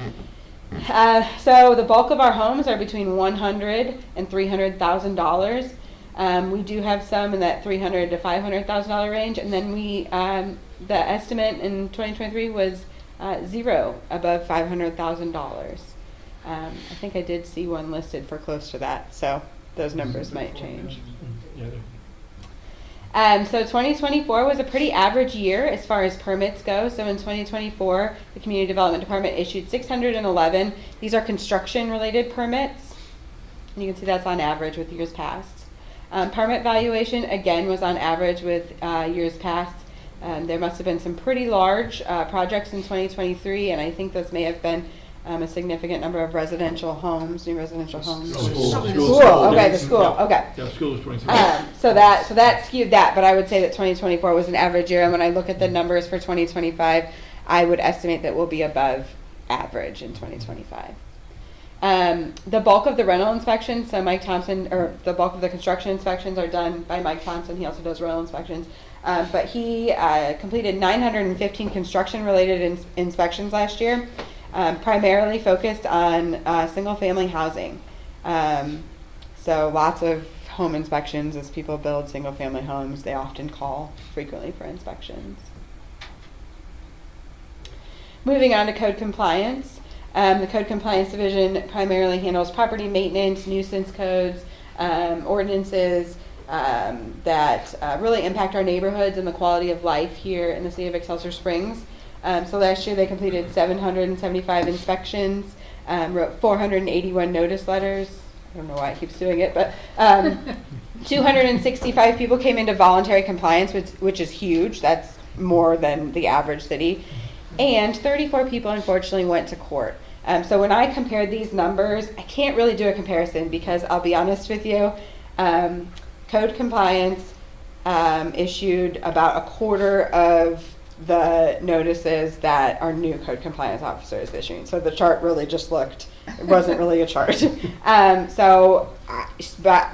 Speaker 15: So the bulk of our homes are between $100,000 and $300,000. We do have some in that $300,000 to $500,000 range, and then the estimate in 2023 was zero above $500,000. I think I did see one listed for close to that, so those numbers might change. So 2024 was a pretty average year as far as permits go. So in 2024, the Community Development Department issued 611. These are construction-related permits. And you can see that's on average with years past. Permit valuation, again, was on average with years past. There must have been some pretty large projects in 2023, and I think those may have been a significant number of residential homes, new residential homes.
Speaker 4: School.
Speaker 15: Okay, the school. Okay.
Speaker 4: Yeah, school was 23.
Speaker 15: So that skewed that, but I would say that 2024 was an average year, and when I look at the numbers for 2025, I would estimate that we'll be above average in 2025. The bulk of the rental inspections, so Mike Thompson, or the bulk of the construction inspections are done by Mike Thompson. He also does rental inspections. But he completed 915 construction-related inspections last year. Primarily focused on single-family housing. So lots of home inspections as people build single-family homes. They often call frequently for inspections. Moving on to code compliance. The Code Compliance Division primarily handles property maintenance, nuisance codes, ordinances that really impact our neighborhoods and the quality of life here in the city of Excelsior Springs. So last year they completed 775 inspections, wrote 481 notice letters. I don't know why it keeps doing it, but 265 people came into voluntary compliance, which is huge. That's more than the average city. And 34 people, unfortunately, went to court. So when I compared these numbers, I can't really do a comparison because I'll be honest with you, Code Compliance issued about a quarter of the notices that our new code compliance officer is issuing. So the chart really just looked, it wasn't really a chart. So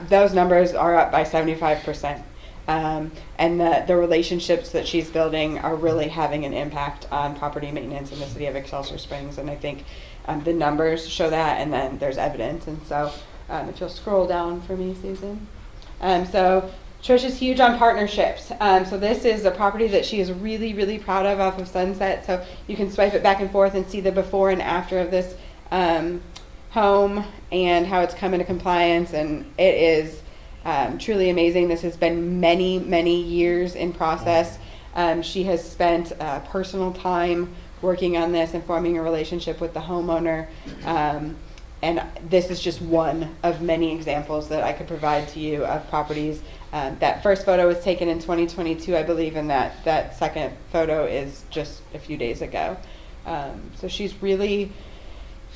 Speaker 15: those numbers are up by 75%. And the relationships that she's building are really having an impact on property maintenance in the city of Excelsior Springs. And I think the numbers show that, and then there's evidence. And so if you'll scroll down for me, Susan. So Trish is huge on partnerships. So this is a property that she is really, really proud of off of Sunset. So you can swipe it back and forth and see the before and after of this home and how it's come into compliance. And it is truly amazing. This has been many, many years in process. She has spent personal time working on this and forming a relationship with the homeowner. And this is just one of many examples that I could provide to you of properties. That first photo was taken in 2022, I believe, and that second photo is just a few days ago. So she's really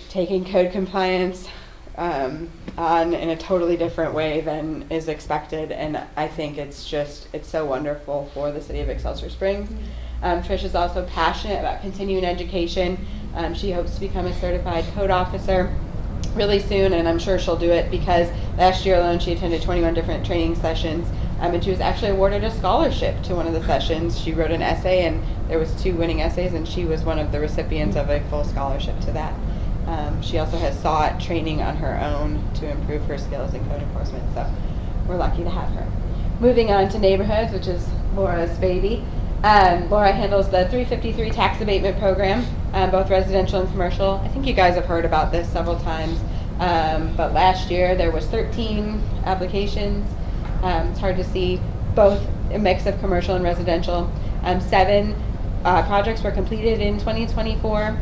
Speaker 15: taking code compliance on in a totally different way than is expected, and I think it's so wonderful for the city of Excelsior Springs. Trish is also passionate about continuing education. She hopes to become a certified code officer really soon, and I'm sure she'll do it because last year alone she attended 21 different training sessions, and she was actually awarded a scholarship to one of the sessions. She wrote an essay, and there was 2 winning essays, and she was one of the recipients of a full scholarship to that. She also has sought training on her own to improve her skills in code enforcement, so we're lucky to have her. Moving on to neighborhoods, which is Laura's baby. Laura handles the 353 tax abatement program, both residential and commercial. I think you guys have heard about this several times, but last year there was 13 applications. It's hard to see, both a mix of commercial and residential. 7 projects were completed in 2024.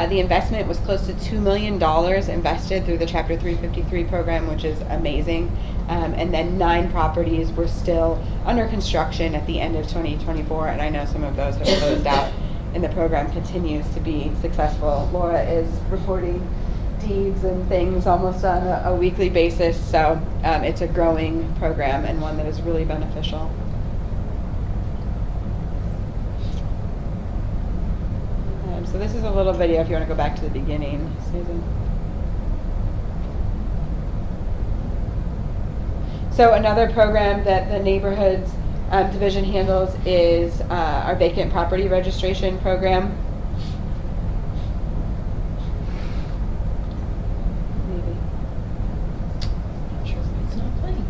Speaker 15: The investment was close to $2 million invested through the Chapter 353 program, which is amazing. And then 9 properties were still under construction at the end of 2024, and I know some of those have closed out, and the program continues to be successful. Laura is reporting deeds and things almost on a weekly basis, so it's a growing program and one that is really beneficial. So this is a little video if you want to go back to the beginning, Susan. So another program that the neighborhoods division handles is our vacant property registration program. Maybe. Not sure if it's not playing.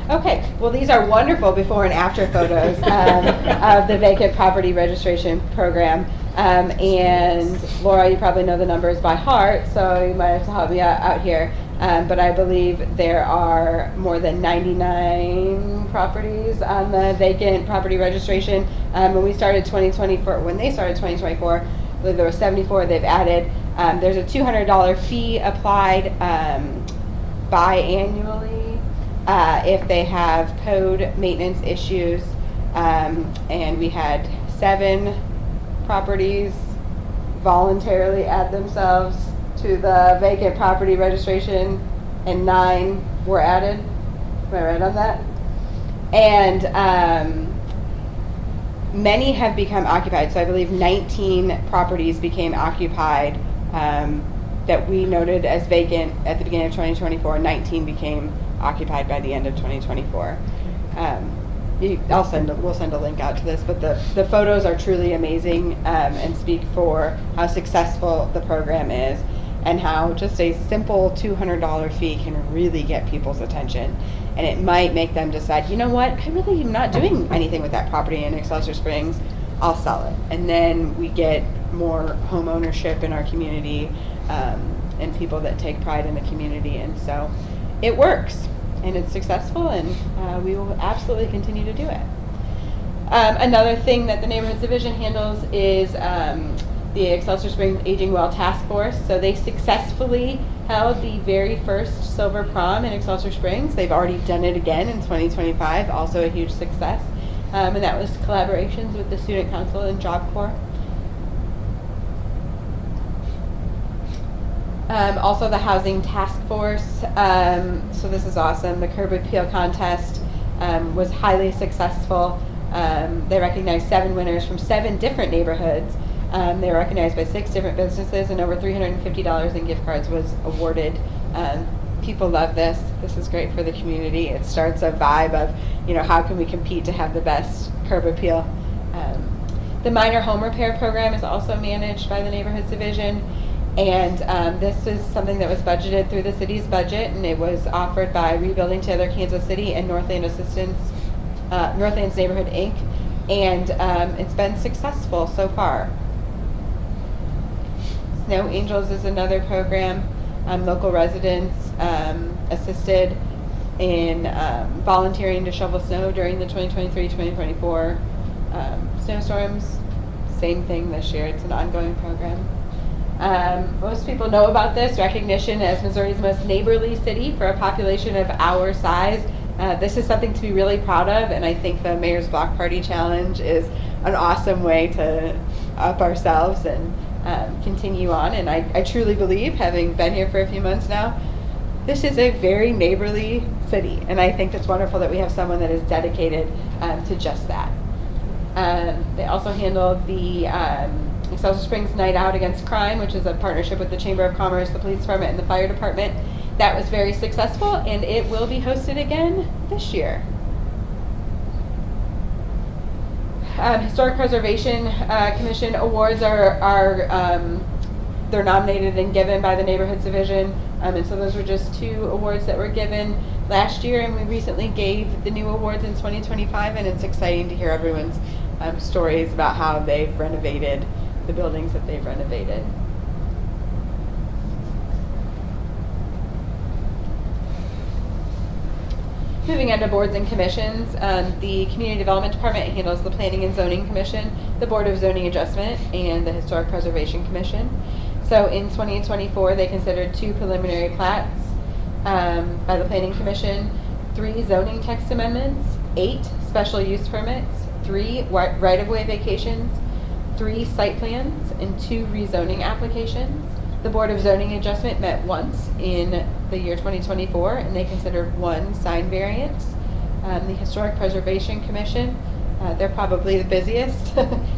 Speaker 15: Okay, well these are wonderful before and after photos of the vacant property registration program. And Laura, you probably know the numbers by heart, so you might have to help me out here. But I believe there are more than 99 properties on the vacant property registration. When they started 2024, I believe there were 74 they've added. There's a $200 fee applied biannually. If they have code maintenance issues, and we had 7 properties voluntarily add themselves to the vacant property registration, and 9 were added. Am I right on that? And many have become occupied. So I believe 19 properties became occupied that we noted as vacant at the beginning of 2024. 19 became occupied by the end of 2024. We'll send a link out to this, but the photos are truly amazing and speak for how successful the program is and how just a simple $200 fee can really get people's attention. And it might make them decide, you know what, I really am not doing anything with that property in Excelsior Springs, I'll sell it. And then we get more home ownership in our community and people that take pride in the community. And so it works and it's successful, and we will absolutely continue to do it. Another thing that the Neighborhoods Division handles is the Excelsior Springs Aging Well Task Force. So they successfully held the very first Silver Prom in Excelsior Springs. They've already done it again in 2025, also a huge success. And that was collaborations with the Student Council and Job Corps. Also the Housing Task Force, so this is awesome. The Curb Appeal Contest was highly successful. They recognized 7 winners from 7 different neighborhoods. They were recognized by 6 different businesses, and over $350 in gift cards was awarded. People love this. This is great for the community. It starts a vibe of, you know, how can we compete to have the best curb appeal. The Minor Home Repair Program is also managed by the Neighborhoods Division. And this is something that was budgeted through the city's budget, and it was offered by Rebuilding Taylor Kansas City and Northland's Neighborhood Inc. And it's been successful so far. Snow Angels is another program. Local residents assisted in volunteering to shovel snow during the 2023-2024 snowstorms. Same thing this year. It's an ongoing program. Most people know about this recognition as Missouri's most neighborly city for a population of our size. This is something to be really proud of, and I think the Mayor's Block Party Challenge is an awesome way to up ourselves and continue on. And I truly believe, having been here for a few months now, this is a very neighborly city, and I think it's wonderful that we have someone that is dedicated to just that. They also handled the Excelsior Springs Night Out Against Crime, which is a partnership with the Chamber of Commerce, the Police Department, and the Fire Department. That was very successful, and it will be hosted again this year. Historic Preservation Commission awards are they're nominated and given by the Neighborhoods Division, and so those were just 2 awards that were given last year, and we recently gave the new awards in 2025, and it's exciting to hear everyone's stories about how they've renovated the buildings that they've renovated. Moving on to boards and commissions, the Community Development Department handles the Planning and Zoning Commission, the Board of Zoning Adjustment, and the Historic Preservation Commission. So in 2024, they considered 2 preliminary plats by the Planning Commission, 3 zoning text amendments, 8 special use permits, 3 right-of-way vacations, 3 site plans, and 2 rezoning applications. The Board of Zoning Adjustment met once in the year 2024, and they considered 1 sign variance. The Historic Preservation Commission, they're probably the busiest,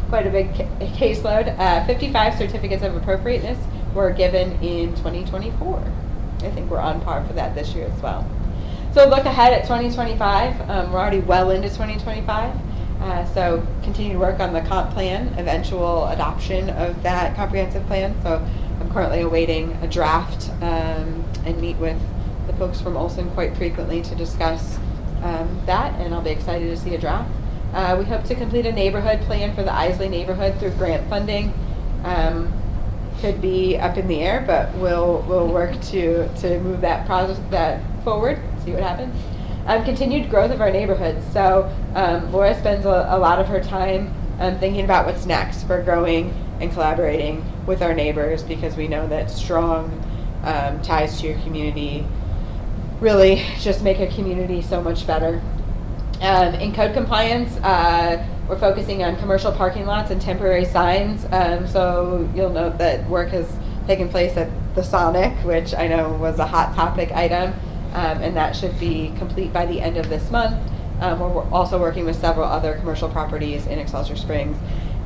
Speaker 15: quite a big caseload. 55 certificates of appropriateness were given in 2024. I think we're on par for that this year as well. So look ahead at 2025. We're already well into 2025. So continue to work on the comp plan, eventual adoption of that comprehensive plan. So I'm currently awaiting a draft and meet with the folks from Olson quite frequently to discuss that, and I'll be excited to see a draft. We hope to complete a neighborhood plan for the Isley neighborhood through grant funding. Could be up in the air, but we'll work to move that forward, see what happens. Continued growth of our neighborhoods. So Laura spends a lot of her time thinking about what's next for growing and collaborating with our neighbors, because we know that strong ties to your community really just make a community so much better. In code compliance, we're focusing on commercial parking lots and temporary signs. So you'll note that work has taken place at the Sonic, which I know was a hot topic item, and that should be complete by the end of this month. We're also working with several other commercial properties in Excelsior Springs,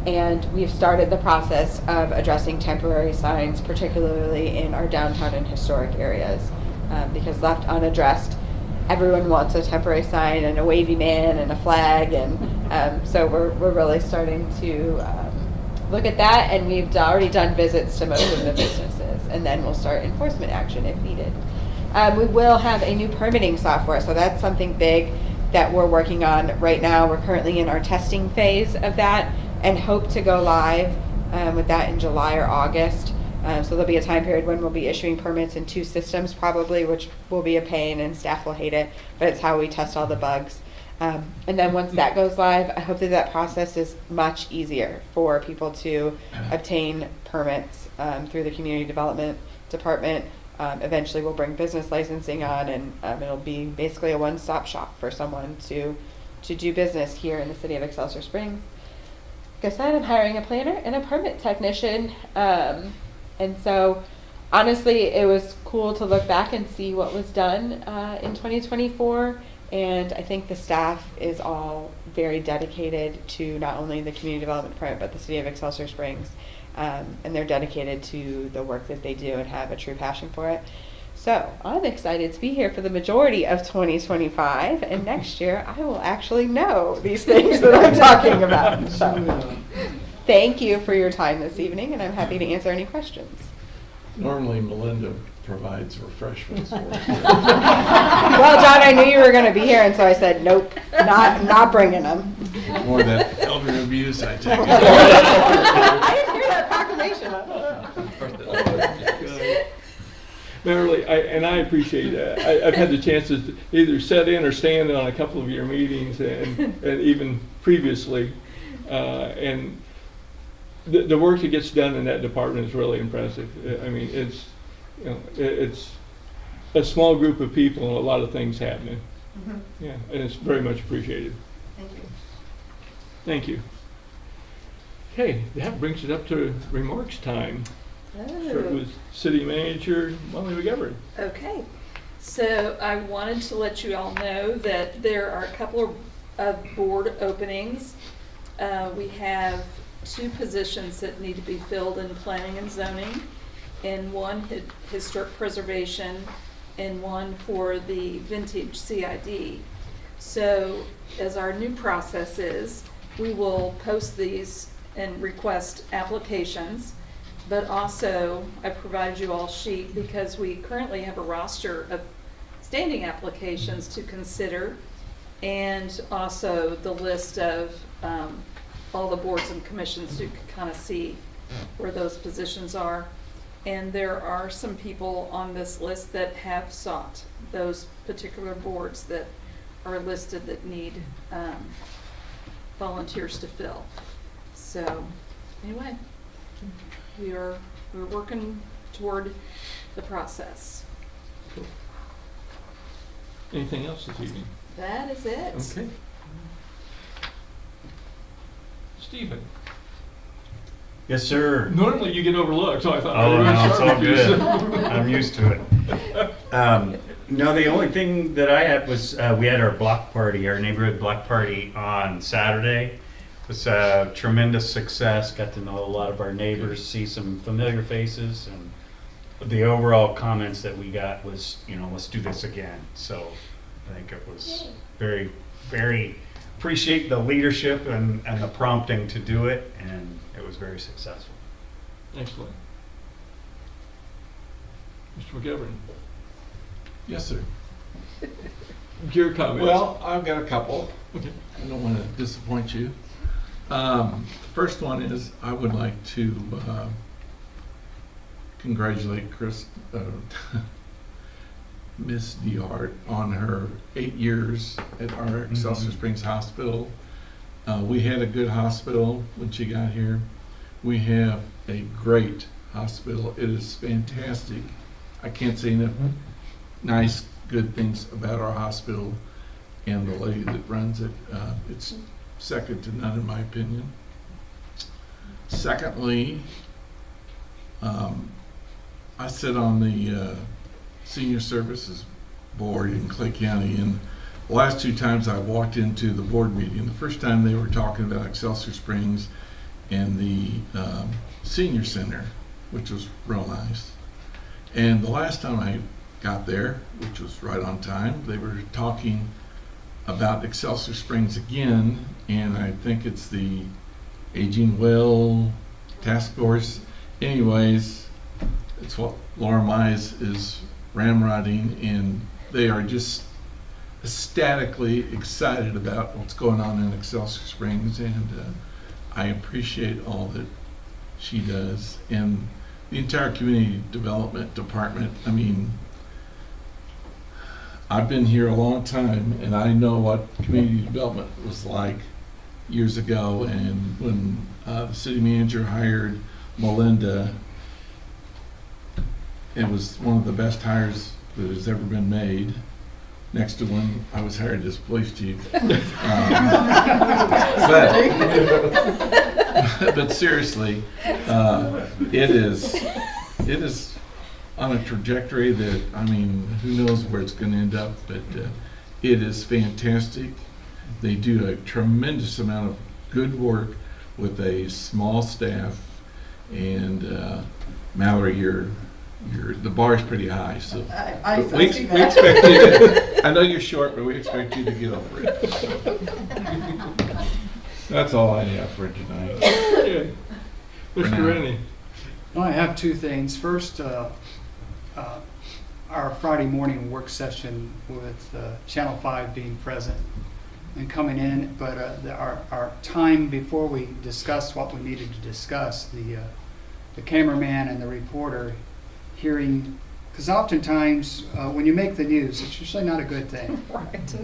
Speaker 15: and we've started the process of addressing temporary signs, particularly in our downtown and historic areas, because left unaddressed, everyone wants a temporary sign and a wavy man and a flag, and so we're really starting to look at that, and we've already done visits to most of the businesses, and then we'll start enforcement action if needed. We will have a new permitting software, so that's something big that we're working on right now. We're currently in our testing phase of that and hope to go live with that in July or August. So there'll be a time period when we'll be issuing permits in 2 systems probably, which will be a pain and staff will hate it, but it's how we test all the bugs. And then once that goes live, I hope that that process is much easier for people to obtain permits through the Community Development Department. Eventually we'll bring business licensing on, and it'll be basically a one-stop shop for someone to do business here in the city of Excelsior Springs. Like I said, I'm hiring a planner and a permit technician. And so honestly, it was cool to look back and see what was done in 2024. And I think the staff is all very dedicated to not only the Community Development Department, but the city of Excelsior Springs. And they're dedicated to the work that they do and have a true passion for it. So I'm excited to be here for the majority of 2025, and next year I will actually know these things that I'm talking about. So thank you for your time this evening, and I'm happy to answer any questions.
Speaker 10: Normally Melinda provides refreshments for us.
Speaker 15: Well, John, I knew you were going to be here, and so I said, nope, not bringing them.
Speaker 10: More than elder abuse, I take it.
Speaker 15: I didn't hear that proclamation.
Speaker 4: Beverly, I appreciate that. I've had the chance to either sit in or stand on a couple of your meetings, and even previously, and the work that gets done in that department is really impressive. I mean, it's a small group of people and a lot of things happening.
Speaker 15: Mhm.
Speaker 4: Yeah, and it's very much appreciated.
Speaker 15: Thank you.
Speaker 4: Thank you. Okay, that brings it up to remarks time. Start with City Manager Molly McGovern.
Speaker 7: Okay, so I wanted to let you all know that there are a couple of board openings. We have 2 positions that need to be filled in planning and zoning, and one historic preservation, and one for the vintage CID. So as our new process is, we will post these and request applications, but also I provided you all a sheet because we currently have a roster of standing applications to consider, and also the list of all the boards and commissions, so you can kind of see where those positions are. And there are some people on this list that have sought those particular boards that are listed that need volunteers to fill. So anyway, we're working toward the process.
Speaker 4: Cool. Anything else this evening?
Speaker 7: That is it.
Speaker 4: Okay. Stephen.
Speaker 11: Yes, sir.
Speaker 4: Normally you get overlooked, so I thought.
Speaker 11: Oh, no, it's all good.
Speaker 4: You.
Speaker 11: I'm used to it. No, the only thing that I had was we had our block party, our neighborhood block party on Saturday. It was a tremendous success. Got to know a lot of our neighbors, see some familiar faces, and the overall comments that we got was, let's do this again. So I think it was very, very appreciate the leadership and the prompting to do it, and it was very successful.
Speaker 4: Excellent. Mr. McGovern.
Speaker 10: Yes, sir.
Speaker 4: Your comments.
Speaker 10: Well, I've got a couple.
Speaker 4: Okay.
Speaker 10: I don't want to disappoint you. First one is I would like to congratulate Miss DeArt on her 8 years at our Excelsior Springs Hospital. We had a good hospital when she got here. We have a great hospital. It is fantastic. I can't say enough nice, good things about our hospital and the lady that runs it. It's second to none in my opinion. Secondly, I sit on the Senior Services Board in Clay County, and the last 2 times I walked into the board meeting, the first time they were talking about Excelsior Springs and the Senior Center, which was real nice. And the last time I got there, which was right on time, they were talking about Excelsior Springs again, and I think it's the Aging Well Task Force. Anyways, it's what Laura Mize is ramrodding, and they are just ecstatically excited about what's going on in Excelsior Springs, and I appreciate all that she does. And the entire community development department, I mean, I've been here a long time, and I know what community development was like years ago, and when the city manager hired Melinda, it was one of the best hires that has ever been made, next to when I was hired as police chief. But seriously, it is on a trajectory that, I mean, who knows where it's going to end up, but it is fantastic. They do a tremendous amount of good work with a small staff, and Mallory, the bar is pretty high, so we expect you to, I know you're short, but we expect you to get over it. That's all I have for tonight.
Speaker 4: Okay. Mr. Rennie.
Speaker 13: Well, I have 2 things. First, our Friday morning work session with Channel 5 being present and coming in, but our time before we discussed what we needed to discuss, the cameraman and the reporter hearing, because oftentimes when you make the news, it's usually not a good thing.
Speaker 7: Right.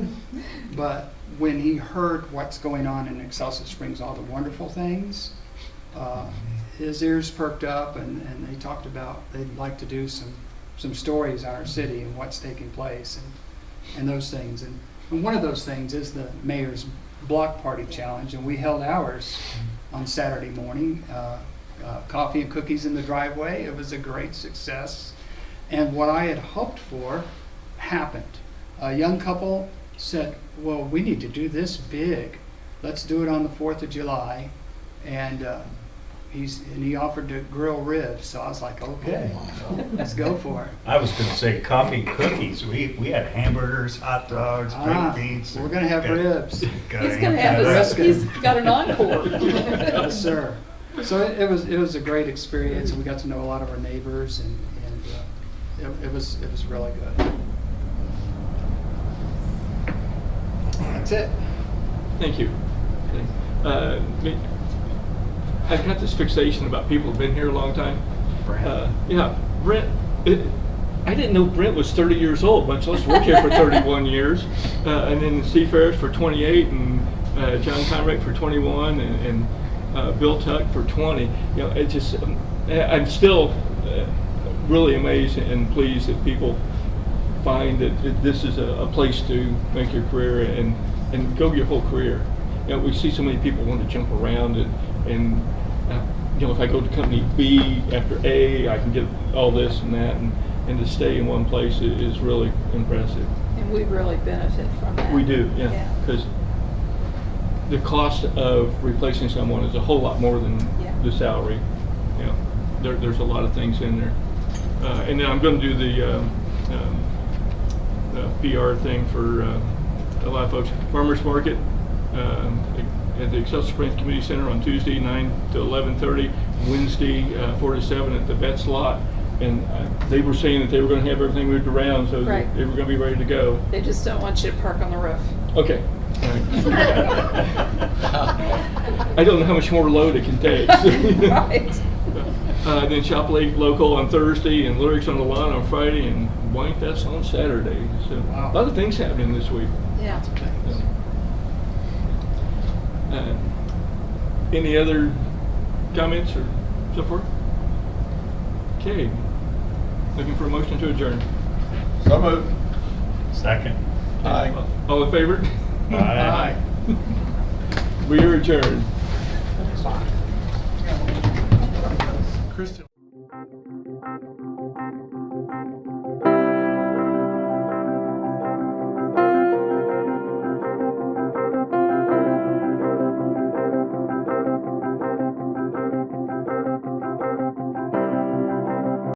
Speaker 13: But when he heard what's going on in Excelsior Springs, all the wonderful things, his ears perked up, and they talked about they'd like to do some stories on our city and what's taking place and those things. And one of those things is the Mayor's Block Party Challenge, and we held ours on Saturday morning. Coffee and cookies in the driveway. It was a great success. And what I had hoped for happened. A young couple said, well, we need to do this big. Let's do it on the 4th of July. And he offered to grill ribs. So I was like, okay, let's go for it.
Speaker 11: I was going to say coffee and cookies. We had hamburgers, hot dogs, baked beans.
Speaker 13: We're going to have ribs.
Speaker 7: He's going to have he's got an encore.
Speaker 13: Yes, sir. So it was a great experience, and we got to know a lot of our neighbors, and it was really good. That's it.
Speaker 4: Thank you. I've got this fixation about people who've been here a long time. Yeah, Brent. I didn't know Brent was 30 years old, much less worked here for 31 years. And then Steve Ferris for 28, and John Conrick for 21, and Bill Tuck for 20. You know, it just I'm still really amazed and pleased that people find that this is a place to make your career and go your whole career. You know, we see so many people want to jump around and you know, if I go to company B after A, I can get all this and that, and to stay in one place is really impressive.
Speaker 7: And we really benefit from that.
Speaker 4: We do, yeah, because the cost of replacing someone is a whole lot more than the salary. You know, there's a lot of things in there. And then I'm going to do the PR thing for a lot of folks. Farmers Market at the Excelsior Springs Community Center on Tuesday 9 to 11:30, Wednesday 4 to 7 at the Vets lot. And they were saying that they were going to have everything moved around, so they were going to be ready to go.
Speaker 7: They just don't want you to park on the roof.
Speaker 4: Okay. I don't know how much more load it can take.
Speaker 7: Right.
Speaker 4: Then Shop Lake Local on Thursday, and Lyrics on the Lawn on Friday, and Wine Fest on Saturday. So a lot of things happening this week.
Speaker 7: Yeah.
Speaker 4: Any other comments or so forth? Okay. Looking for a motion to adjourn.
Speaker 10: So moved.
Speaker 11: Second.
Speaker 10: Aye.
Speaker 4: All in favor?
Speaker 11: Aye.
Speaker 4: We are adjourned.
Speaker 10: Kristen.